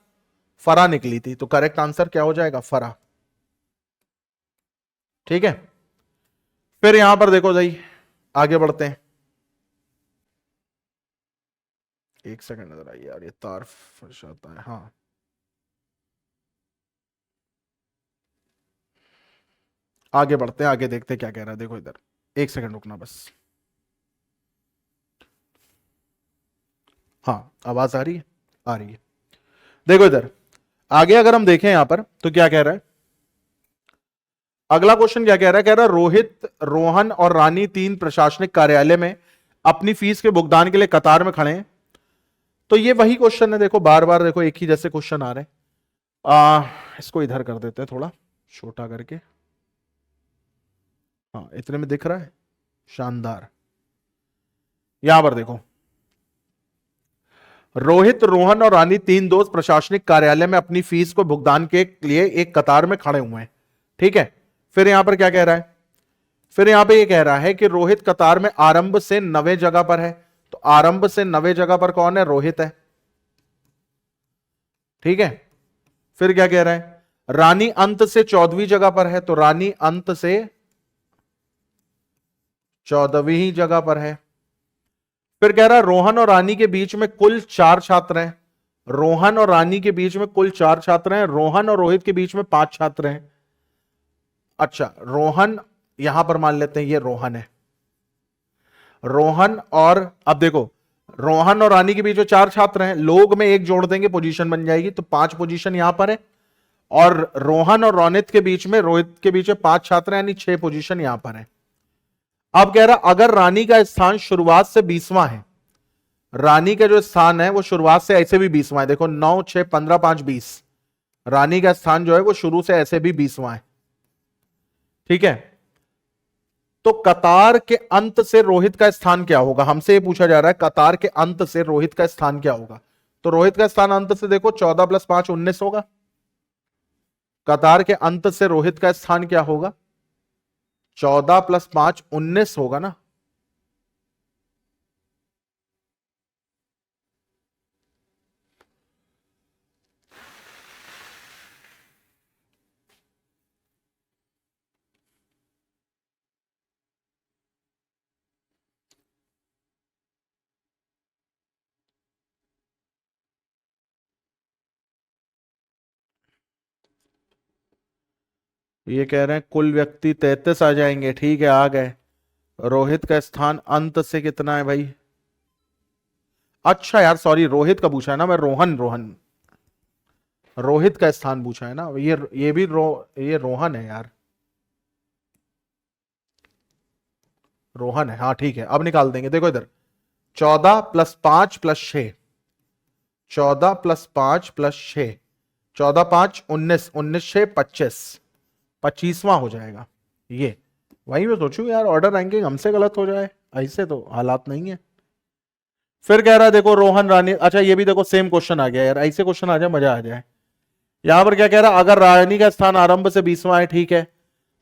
फरा निकली थी। तो करेक्ट आंसर क्या हो जाएगा? फरा। ठीक है, फिर यहां पर देखो भाई आगे बढ़ते हैं। एक सेकंड नजर आई यार, ये तार फंसाता है। हाँ, आगे बढ़ते हैं, आगे देखते हैं क्या कह रहा है। देखो इधर एक सेकंड रुकना बस। हाँ, आवाज आ रही है? आ रही है। देखो इधर आगे अगर हम देखें यहां पर तो क्या कह रहा है? अगला क्वेश्चन क्या कह रहा है? कह रहा है रोहित, रोहन और रानी 3 प्रशासनिक कार्यालय में अपनी फीस के भुगतान के लिए कतार में खड़े हैं। तो ये वही क्वेश्चन है, देखो बार बार देखो एक ही जैसे क्वेश्चन आ रहे हैं। इसको इधर कर देते हैं थोड़ा छोटा करके, हाँ इतने में दिख रहा है, शानदार। यहां पर देखो, रोहित, रोहन और रानी तीन दोस्त प्रशासनिक कार्यालय में अपनी फीस को भुगतान के लिए एक कतार में खड़े हुए हैं, ठीक है। फिर यहां पर क्या कह रहा है, फिर यहां पे ये कह रहा है कि रोहित कतार में आरंभ से 9वें जगह पर है। तो आरंभ से 9वें जगह पर कौन है, रोहित है, ठीक है। फिर क्या कह रहा है, रानी अंत से 14वीं जगह पर है। तो रानी अंत से 14वीं जगह पर है। फिर कह रहा है रोहन और रानी के बीच में कुल 4 छात्र हैं। रोहन और रानी के बीच में कुल 4 छात्र हैं। रोहन और रोहित के बीच में 5 छात्र हैं। अच्छा, रोहन यहां पर मान लेते हैं ये रोहन है। रोहन और, अब देखो रोहन और रानी के बीच में 4 छात्र हैं, लोग में एक जोड़ देंगे पोजीशन बन जाएगी, तो 5 पोजीशन यहां पर है। और रोहन और रोनित के बीच में, रोहित के बीच में 5 छात्र हैं, यानी 6 पोजीशन यहां पर है। अब कह रहा अगर रानी का स्थान शुरुआत से 20वां है, रानी का जो स्थान है वो शुरुआत से ऐसे भी 20वां है, देखो 9, 6, 15, 5, 20, रानी का स्थान जो है वो शुरू से ऐसे भी 20वां है, ठीक है। तो कतार के अंत से रोहित का स्थान क्या होगा, हमसे ये पूछा जा रहा है कतार के अंत से रोहित का स्थान क्या होगा। तो रोहित का स्थान अंत से देखो 14 + 5 19 होगा। कतार के अंत से रोहित का स्थान क्या होगा, 14 + 5 19 होगा ना। ये कह रहे हैं कुल व्यक्ति 33 आ जाएंगे, ठीक है आ गए। रोहित का स्थान अंत से कितना है भाई, अच्छा यार सॉरी, रोहित का पूछा है ना मैं, रोहन, रोहन रोहित का स्थान पूछा है ना, ये भी ये रोहन है यार, रोहन है, हाँ ठीक है। अब निकाल देंगे, देखो इधर 14 + 5 + 6, 14 + 5 + 6, 14 5 19, 19 6 25, 25वां हो जाएगा ये। वही मैं सोचूं यार ऑर्डर रैंकिंग हमसे गलत हो जाए, ऐसे तो हालात नहीं है। फिर कह रहा है देखो रोहन, रानी, अच्छा ये भी देखो सेम क्वेश्चन आ गया यार, ऐसे क्वेश्चन आ जाए मजा आ जाए। यहां पर क्या कह रहा है, अगर रानी का स्थान आरंभ से 20वां है, ठीक है,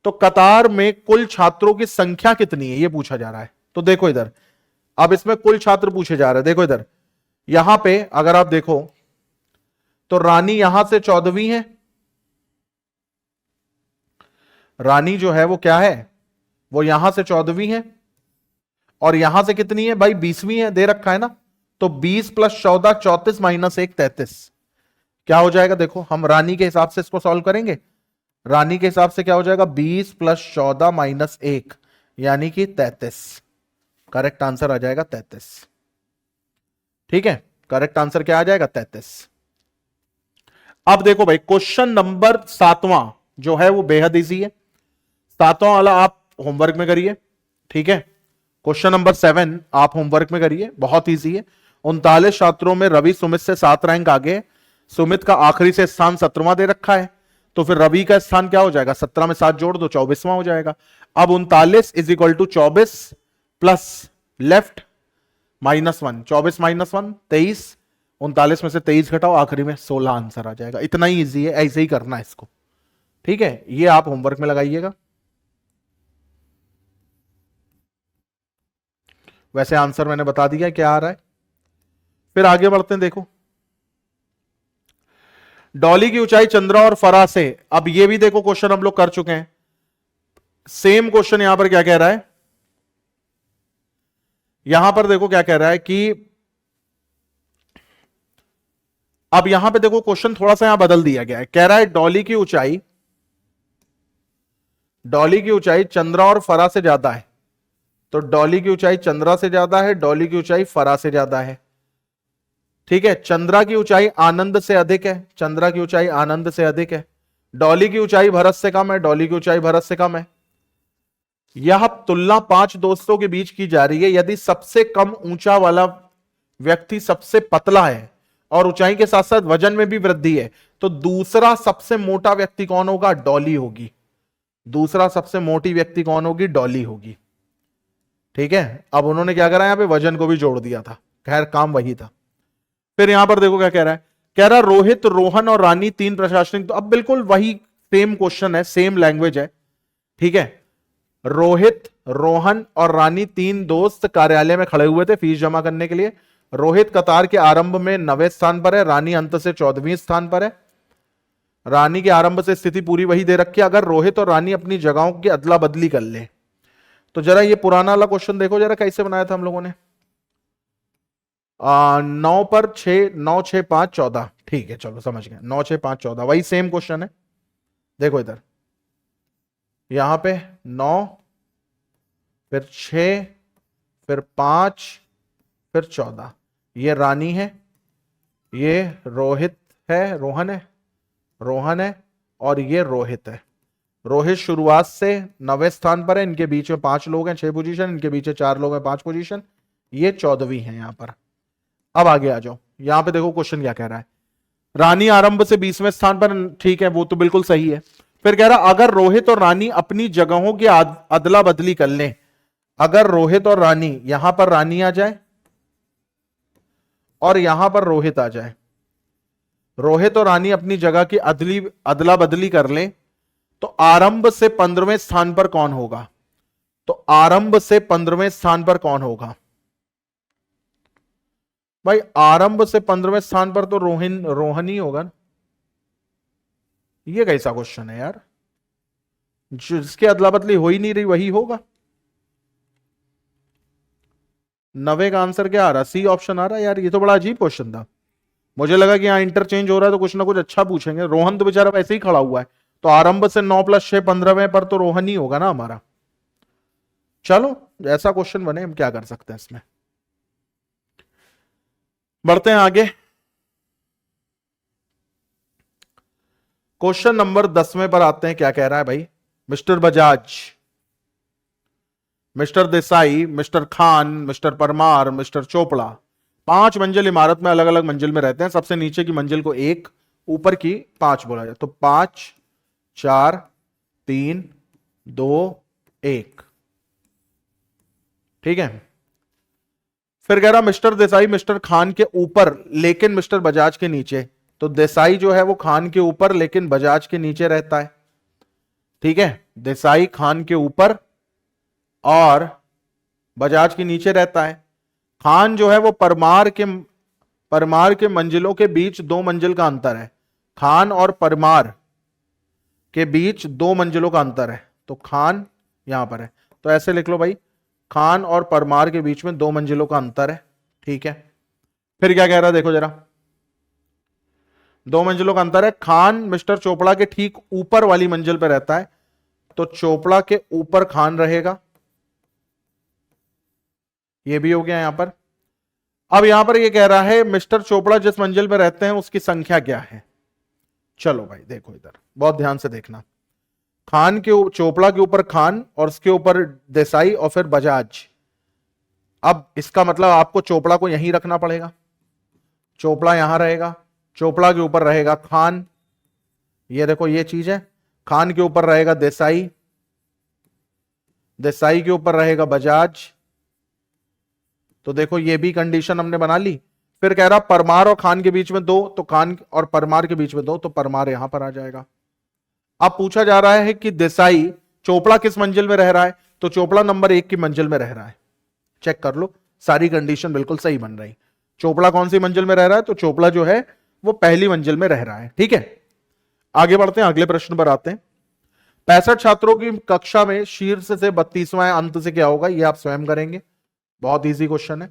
तो कतार में कुल छात्रों की संख्या कितनी है ये पूछा जा रहा है। तो देखो इधर, अब इसमें कुल छात्र पूछे जा रहे हैं, देखो इधर यहां पे अगर आप देखो तो रानी यहां से 14वीं है, रानी जो है वो क्या है, वो यहां से 14वीं है, और यहां से कितनी है भाई, 20वीं है, दे रखा है ना। तो 20 + 14 34 - 1 33, क्या हो जाएगा, देखो हम रानी के हिसाब से इसको सॉल्व करेंगे। रानी के हिसाब से क्या हो जाएगा, 20 + 14 - 1 यानी कि 33, करेक्ट आंसर आ जाएगा 33, ठीक है। करेक्ट आंसर क्या आ जाएगा, 33। अब देखो भाई क्वेश्चन नंबर 7वां जो है वो बेहद इजी है, 7वां वाला आप होमवर्क में करिए, ठीक है। क्वेश्चन नंबर 7 आप होमवर्क में करिए, बहुत इजी है। 39 छात्रों में रवि सुमित से 7 रैंक आगे, सुमित का आखिरी से स्थान 17वां दे रखा है, तो फिर रवि का स्थान क्या हो जाएगा, 17 में 7 जोड़ दो 24वां हो जाएगा। अब 39 = 24 प्लस लेफ्ट -1, 24 - 1 23, 39 में से 23 घटाओ, आखिरी में 16 आंसर आ जाएगा। इतना ही इजी है, ऐसे ही करना है इसको, ठीक है। ये आप होमवर्क में लगाइएगा। वैसे आंसर मैंने बता दिया क्या आ रहा है। फिर आगे बढ़ते हैं, देखो डॉली की ऊंचाई चंद्रा और फरा से, अब ये भी देखो क्वेश्चन हम लोग कर चुके हैं, सेम क्वेश्चन यहां पर क्या कह रहा है, यहां पर देखो क्या कह रहा है कि अब यहां पे देखो क्वेश्चन थोड़ा सा यहां बदल दिया गया है, कह रहा है डॉली की ऊंचाई चंद्रा और फरा से ज्यादा है। तो डॉली की ऊंचाई चंद्रा से ज्यादा है, डॉली की ऊंचाई फरा से ज्यादा है, ठीक है। चंद्रा की ऊंचाई आनंद से अधिक है, चंद्रा की ऊंचाई आनंद से अधिक है। डॉली की ऊंचाई भरत से कम है, डॉली की ऊंचाई भरत से कम है। यह तुलना 5 दोस्तों के बीच की जा रही है। यदि सबसे कम ऊंचा वाला व्यक्ति सबसे पतला है और ऊंचाई के साथ साथ वजन में भी वृद्धि है, तो दूसरा सबसे मोटा व्यक्ति कौन होगा? डॉली होगी। दूसरा सबसे मोटी व्यक्ति कौन होगी? डॉली होगी। ठीक है, अब उन्होंने क्या करा, यहां पे वजन को भी जोड़ दिया था, खैर काम वही था। फिर यहां पर देखो क्या कह रहा है, कह रहा रोहित, रोहन और रानी 3 प्रशासनिक, तो अब बिल्कुल वही सेम क्वेश्चन है, सेम लैंग्वेज है। ठीक है, रोहित, रोहन और रानी 3 दोस्त कार्यालय में खड़े हुए थे फीस जमा करने के लिए। रोहित कतार के आरंभ में 9वें स्थान पर है, रानी अंत से 14वें स्थान पर है। रानी के आरंभ से स्थिति पूरी वही दे रखी है। अगर रोहित और रानी अपनी जगहों की अदला बदली कर ले, तो जरा ये पुराना वाला क्वेश्चन देखो जरा कैसे बनाया था हम लोगों ने। 9 पर 6, 9 6 5 14। ठीक है, चलो समझ गए, 9 6 5 14 वही सेम क्वेश्चन है। देखो इधर, यहां पे 9, फिर 6, फिर 5, फिर 14। ये रानी है, ये रोहित है, रोहन है और ये रोहित है। रोहित शुरुआत से 9वें स्थान पर है, इनके बीच में 5 लोग हैं, 6 पोजीशन, इनके बीच में 4 लोग हैं, 5 पोजीशन, ये 14वीं है यहां पर। अब आगे आ जाओ, यहां पे देखो क्वेश्चन क्या कह रहा है। रानी आरंभ से 20वें स्थान पर, ठीक है, वो तो बिल्कुल सही है। फिर कह रहा अगर रोहित और रानी अपनी जगहों की अदला बदली कर लें, अगर रोहित और रानी, यहां पर रानी आ जाए और यहां पर रोहित आ जाए, रोहित और रानी अपनी जगह की अदला बदली कर लें, तो आरंभ से 15वें स्थान पर कौन होगा? तो आरंभ से 15वें स्थान पर कौन होगा भाई? आरंभ से 15वें स्थान पर तो रोहन ही होगा ना। ये कैसा क्वेश्चन है यार, जिसकी अदला बदली हो ही नहीं रही वही होगा। 90 का आंसर क्या आ रहा? सी ऑप्शन आ रहा है यार। ये तो बड़ा अजीब क्वेश्चन था, मुझे लगा कि यहां इंटरचेंज हो रहा है तो कुछ ना कुछ अच्छा पूछेंगे। रोहन तो बेचारा वैसे ही खड़ा हुआ है, तो आरंभ से 9 + 6 15वें पर तो रोहन ही होगा ना हमारा। चलो ऐसा क्वेश्चन बने, हम क्या कर सकते हैं इसमें। बढ़ते हैं आगे, क्वेश्चन नंबर 10वें पर आते हैं। क्या कह रहा है भाई? Mister Bajaj, mister Desai, mister Khan, mister Parmar, mister Chopra 5 मंजिल इमारत में अलग अलग मंजिल में रहते हैं। सबसे नीचे की मंजिल को 1, ऊपर की 5 बोला जाए, तो 5 4 3 2 1। ठीक है, फिर कह रहा मिस्टर देसाई मिस्टर खान के ऊपर लेकिन मिस्टर बजाज के नीचे। तो देसाई जो है वो खान के ऊपर लेकिन बजाज के नीचे रहता है। ठीक है, देसाई खान के ऊपर और बजाज के नीचे रहता है। खान जो है वो परमार के मंजिलों के बीच 2 मंजिल का अंतर है। खान और परमार के बीच 2 मंजिलों का अंतर है, तो खान यहां पर है, तो ऐसे लिख लो भाई, खान और परमार के बीच में 2 मंजिलों का अंतर है। ठीक है, फिर क्या कह रहा है देखो जरा, 2 मंजिलों का अंतर है। खान मिस्टर चोपड़ा के ठीक ऊपर वाली मंजिल पर रहता है, तो चोपड़ा के ऊपर खान रहेगा। ये भी हो गया यहां पर। अब यहां पर ये कह रहा है मिस्टर चोपड़ा जिस मंजिल पर रहते हैं उसकी संख्या क्या है। चलो भाई देखो इधर, बहुत ध्यान से देखना। खान के चोपड़ा के ऊपर खान और उसके ऊपर देसाई और फिर बजाज। अब इसका मतलब आपको चोपड़ा को यहीं रखना पड़ेगा, चोपड़ा यहां रहेगा, चोपड़ा के ऊपर रहेगा खान, ये देखो ये चीज है। खान के ऊपर रहेगा देसाई, देसाई के ऊपर रहेगा बजाज। तो देखो ये भी कंडीशन हमने बना ली। फिर कह रहा परमार और खान के बीच में 2, तो खान और परमार के बीच में 2, तो परमार यहां पर आ जाएगा। अब पूछा जा रहा है कि देसाई चोपड़ा किस मंजिल में रह रहा है, तो चोपड़ा नंबर 1 की मंजिल में रह रहा है। चेक कर लो, सारी कंडीशन बिल्कुल सही बन रही। चोपड़ा कौन सी मंजिल में रह रहा है, तो चोपड़ा जो है वो पहली मंजिल में रह रहा है। ठीक है, आगे बढ़ते हैं, अगले प्रश्न पर आते हैं। 65 छात्रों की कक्षा में शीर्ष से 32वां अंत से क्या होगा, ये आप स्वयं करेंगे, बहुत इजी क्वेश्चन है।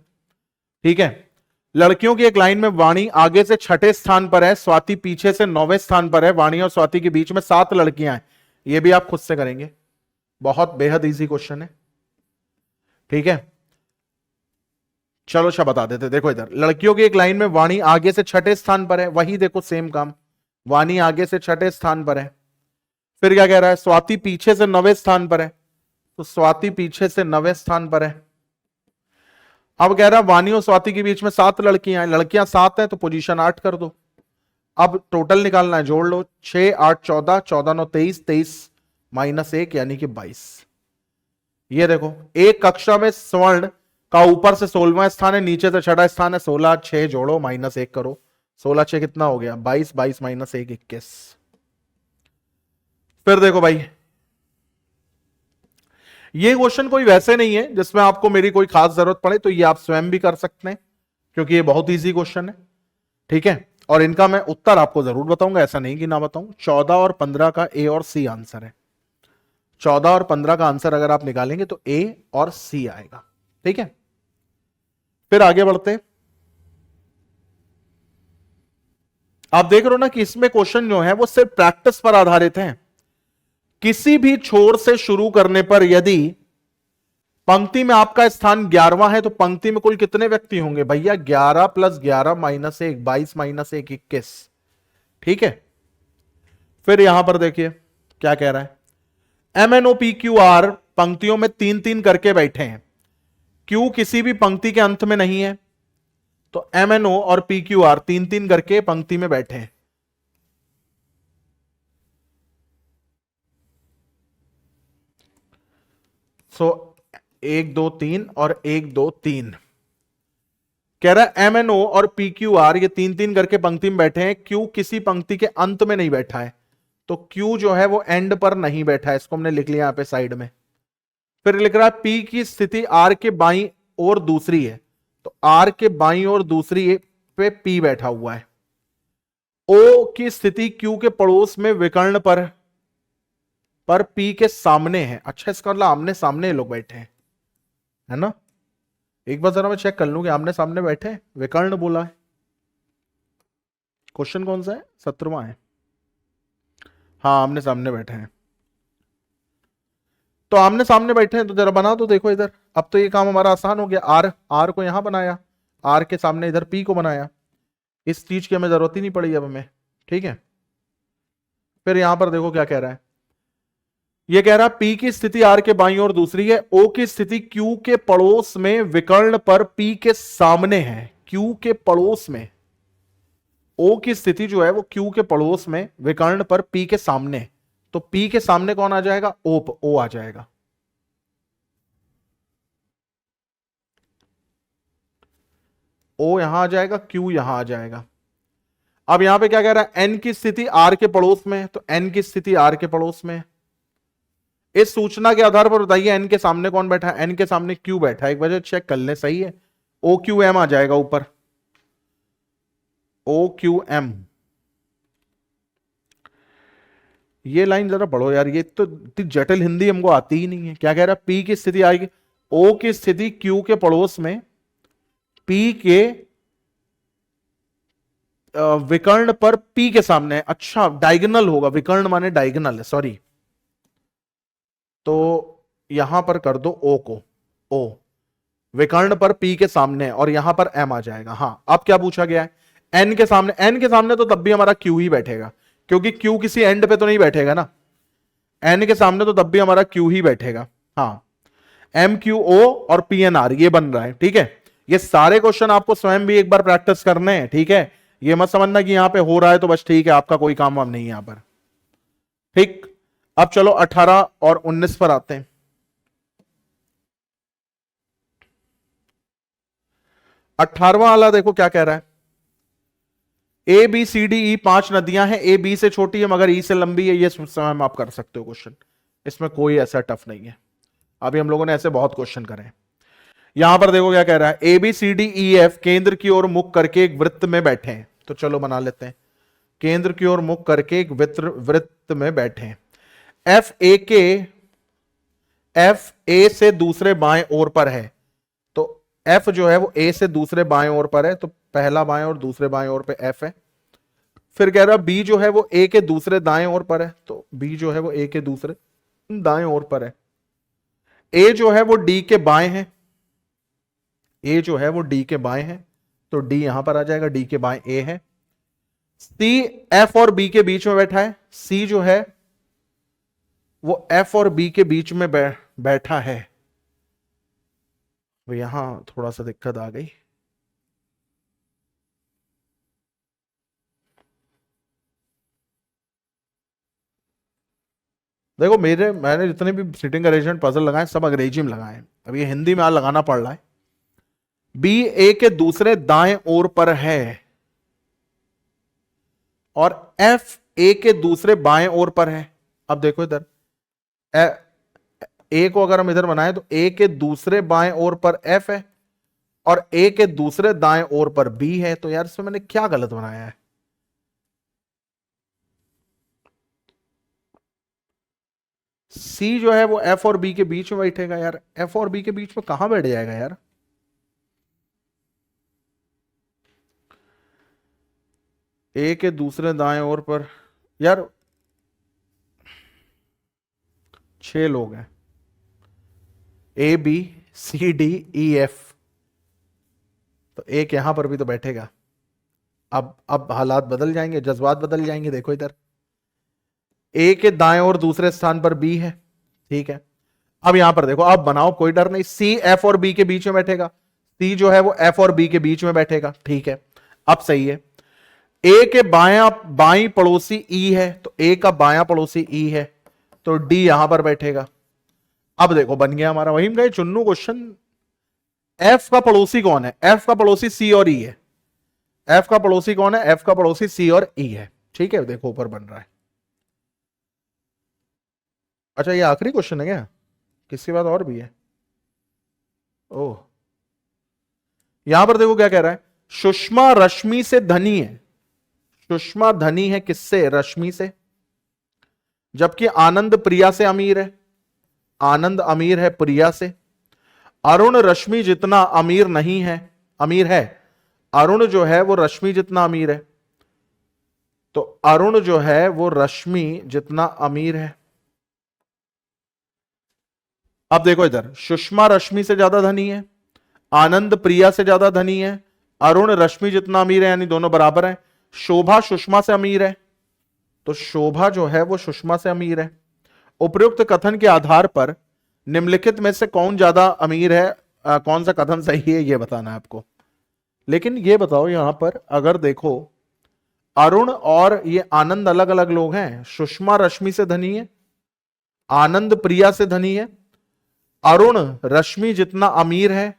ठीक है, लड़कियों की एक लाइन में वाणी आगे से 6ठे स्थान पर है, स्वाति पीछे से 9वें स्थान पर है। वाणी और स्वाति के बीच में 7 लड़कियां हैं, ये भी आप खुद से करेंगे, बहुत बेहद इजी क्वेश्चन है। ठीक है, चलो अच्छा बता देते। देखो इधर, लड़कियों की एक लाइन में वाणी आगे से 6ठे स्थान पर है, वही देखो सेम काम, वाणी आगे से 6ठे स्थान पर है। फिर क्या कह रहा है, स्वाति पीछे से 9वें स्थान पर है, तो स्वाति पीछे से 9वें स्थान पर है। अब कह रहा वानी और स्वाति के बीच में 7 लड़कियां हैं, लड़कियां 7 हैं तो पोजीशन 8 कर दो। अब टोटल निकालना है, जोड़ लो। 6 8 14, 14 9 23, 23 माइनस 1 यानी कि 22। ये देखो एक कक्षा में स्वर्ण का ऊपर से 16वां स्थान है, नीचे से 6वां स्थान है। 16 6 जोड़ो माइनस 1 करो, 16 6 कितना हो गया 22, 22 माइनस 1 21। फिर देखो भाई ये क्वेश्चन कोई वैसे नहीं है जिसमें आपको मेरी कोई खास जरूरत पड़े, तो ये आप स्वयं भी कर सकते हैं क्योंकि ये बहुत इजी क्वेश्चन है। ठीक है, और इनका मैं उत्तर आपको जरूर बताऊंगा, ऐसा नहीं कि ना बताऊं। 14 और 15 का ए और सी आंसर है। 14 और 15 का आंसर अगर आप निकालेंगे तो ए और सी आएगा। ठीक है, फिर आगे बढ़ते। आप देख रहे हो ना कि इसमें क्वेश्चन जो है वो सिर्फ प्रैक्टिस पर आधारित है। किसी भी छोर से शुरू करने पर यदि पंक्ति में आपका स्थान 11वां है तो पंक्ति में कुल कितने व्यक्ति होंगे भैया? 11 प्लस 11 माइनस 1, 22 माइनस 1 21। ठीक है, फिर यहां पर देखिए क्या कह रहा है। MNOPQR पंक्तियों में 3-3 करके बैठे हैं। Q किसी भी पंक्ति के अंत में नहीं है, तो MNO और PQR 3-3 करके पंक्ति में बैठे हैं। सो 1 2 3 और 1 2 3 कह रहा है MNO और PQR ये 3-3 करके पंक्ति में बैठे हैं। Q किसी पंक्ति के अंत में नहीं बैठा है, तो Q जो है वो एंड पर नहीं बैठा है, इसको हमने लिख लिया यहां पे साइड में। फिर लिख रहा है P की स्थिति R के बाईं ओर दूसरी है, तो R के बाईं ओर दूसरी पे P बैठा हुआ है। O की स्थिति Q के पड़ोस में विकर्ण पर P के सामने है। अच्छा, इसका मतलब आमने सामने लोग बैठे हैं, है ना? एक बार जरा मैं चेक कर लूं कि आमने सामने बैठे हैं। विकर्ण बोला है, क्वेश्चन कौन सा है? 17वां है। हाँ, आमने सामने बैठे हैं, तो आमने सामने बैठे हैं तो जरा बना दो। देखो इधर, अब तो ये काम हमारा आसान हो गया। आर को यहां बनाया, आर के सामने इधर पी को बनाया, इस चीज की हमें जरूरत ही नहीं पड़ी अब हमें। ठीक है, फिर यहां पर देखो क्या कह रहा है। ये कह रहा है P की स्थिति R के बाईं ओर दूसरी है, O की स्थिति Q के पड़ोस में विकर्ण पर P के सामने है। Q के पड़ोस में, O की स्थिति जो है वो Q के पड़ोस में विकर्ण पर P के सामने, तो P के सामने कौन आ जाएगा? O आ जाएगा। O यहां आ जाएगा, Q यहां आ जाएगा। अब यहां पे क्या कह रहा है? N की स्थिति R के पड़ोस में, तो N की स्थिति R के पड़ोस में। इस सूचना के आधार पर बताइए N के सामने कौन बैठा है? N के सामने Q बैठा है। एक वजह चेक कर ले, सही है। OQM आ जाएगा ऊपर, OQM। ये लाइन जरा पढ़ो यार, ये तो इतनी जटिल हिंदी हमको आती ही नहीं है। क्या कह रहा है? P की स्थिति आएगी, O की स्थिति Q के पड़ोस में P के विकर्ण पर P के सामने है। अच्छा, डायगोनल होगा, विकर्ण माने डायगोनल है, सॉरी। तो यहां पर कर दो O को, O विकर्ण पर P के सामने, और यहां पर M आ जाएगा। हाँ, अब क्या पूछा गया है? N के सामने, N के सामने तो तब भी हमारा Q ही बैठेगा, क्योंकि Q किसी एंड पे तो नहीं बैठेगा ना। N के सामने तो तब भी हमारा Q ही बैठेगा। हाँ, MQO और PNR ये बन रहा है। ठीक है, ये सारे क्वेश्चन आपको स्वयं भी एक बार प्रैक्टिस करने हैं। ठीक है, ये मत समझना कि यहां पे हो रहा है तो बस ठीक है, आपका कोई काम वाम नहीं है यहां पर। ठीक, अब चलो 18 और 19 पर आते हैं। 18वां वाला देखो क्या कह रहा है। ABCDE 5 नदियां हैं, ए बी से छोटी है मगर ई से लंबी है। ये समय में आप कर सकते हो क्वेश्चन, इसमें कोई ऐसा टफ नहीं है। अभी हम लोगों ने ऐसे बहुत क्वेश्चन करे हैं। यहां पर देखो क्या कह रहा है। ABCDEF केंद्र की ओर मुख करके एक वृत्त में बैठे हैं, तो चलो बना लेते हैं। केंद्र की ओर मुख करके एक वृत्त में बैठे हैं। F A से दूसरे बाएं ओर पर है, तो F जो है वो A से दूसरे बाएं ओर पर है, तो पहला बाएं और दूसरे बाएं ओर पे F है। फिर कह रहा B जो है वो A के दूसरे दाएं ओर पर है, तो B जो है वो A के दूसरे दाएं ओर पर है। A जो है वो D के बाएं है, A जो है वो D के बाएं है, तो D यहां पर आ जाएगा, D के बाएं A है। C F और B के बीच में बैठा है, C जो है वो F और B के बीच में बैठा है। तो यहां थोड़ा सा दिक्कत आ गई। देखो मैंने जितने भी सिटिंग अरेंजमेंट पजल लगाए सब अंग्रेजी में लगाए हैं, अब ये हिंदी में आज लगाना पड़ रहा है। बी ए के दूसरे दाएं ओर पर है और एफ ए के दूसरे बाएं ओर पर है। अब देखो इधर ए को अगर हम इधर बनाए तो ए के दूसरे बाएं ओर पर एफ है और ए के दूसरे दाएं ओर पर बी है। तो यार इसमें मैंने क्या गलत बनाया है? सी जो है वो एफ और बी के बीच में बैठेगा यार, एफ और बी के बीच में कहां बैठ जाएगा यार? ए के दूसरे दाएं ओर पर यार 6 लोग हैं, A B C D E F, तो एक यहां पर भी तो बैठेगा। अब हालात बदल जाएंगे, जज्बात बदल जाएंगे। देखो इधर ए के दाएं ओर दूसरे स्थान पर बी है, ठीक है। अब यहां पर देखो, अब बनाओ, कोई डर नहीं, सी एफ और बी के बीच में बैठेगा, सी जो है वो एफ और बी के बीच में बैठेगा, ठीक है। अब सही है, ए के बाई पड़ोसी ई है, तो ए का बायां पड़ोसी ई है, तो डी यहां पर बैठेगा। अब देखो बन गया हमारा, वही गए चुन्नू क्वेश्चन। एफ का पड़ोसी कौन है? एफ का पड़ोसी सी और ई है। एफ का पड़ोसी कौन है? एफ का पड़ोसी सी और ई है, ठीक है। देखो ऊपर बन रहा है। अच्छा ये आखिरी क्वेश्चन है क्या? किसके बाद और भी है? ओह, यहां पर देखो क्या कह रहा है, सुषमा रश्मि से धनी है। सुषमा धनी है किससे? रश्मि से। जबकि आनंद प्रिया से अमीर है। आनंद अमीर है प्रिया से। अरुण रश्मि जितना अमीर नहीं है, अमीर है। अरुण जो है वो रश्मि जितना अमीर है, तो अरुण जो है वो रश्मि जितना अमीर है। अब देखो इधर, सुषमा रश्मि से ज्यादा धनी है, आनंद प्रिया से ज्यादा धनी है, अरुण रश्मि जितना अमीर है, यानी दोनों बराबर हैं। शोभा सुषमा से अमीर है, तो शोभा जो है वो सुषमा से अमीर है। उपयुक्त कथन के आधार पर निम्नलिखित में से कौन ज्यादा अमीर है, कौन सा कथन सही है, यह बताना है आपको। लेकिन ये बताओ यहां पर अगर देखो, अरुण और ये आनंद अलग अलग लोग हैं। सुषमा रश्मि से धनी है, आनंद प्रिया से धनी है, अरुण रश्मि जितना अमीर है,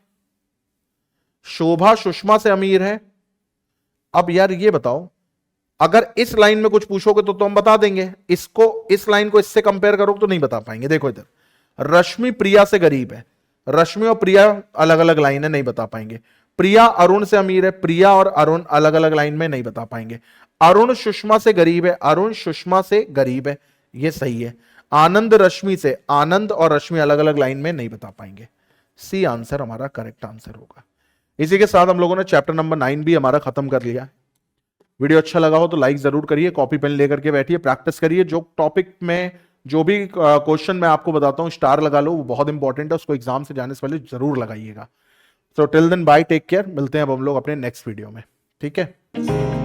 शोभा सुषमा से अमीर है। अब यार ये बताओ, अगर इस लाइन में कुछ पूछोगे तो हम बता देंगे, इसको इस लाइन को इससे कंपेयर करोगे तो नहीं बता पाएंगे। देखो इधर, रश्मि प्रिया से गरीब है, रश्मि और प्रिया अलग अलग लाइन है, नहीं बता पाएंगे। प्रिया अरुण से अमीर है, प्रिया और अरुण अलग अलग लाइन में, नहीं बता पाएंगे। अरुण सुषमा से गरीब है, अरुण सुषमा से गरीब है, ये सही है। आनंद रश्मि से, आनंद और रश्मि अलग अलग लाइन में, नहीं बता पाएंगे। सी आंसर हमारा करेक्ट आंसर होगा। इसी के साथ हम लोगों ने चैप्टर नंबर 9 भी हमारा खत्म कर लिया। वीडियो अच्छा लगा हो तो लाइक जरूर करिए, कॉपी पेन लेकर के बैठिए, प्रैक्टिस करिए। जो टॉपिक में जो भी क्वेश्चन मैं आपको बताता हूं स्टार लगा लो, वो बहुत इंपॉर्टेंट है, उसको एग्जाम से जाने से पहले जरूर लगाइएगा। So till then bye, take care, मिलते हैं अब हम लोग अपने नेक्स्ट वीडियो में, ठीक है।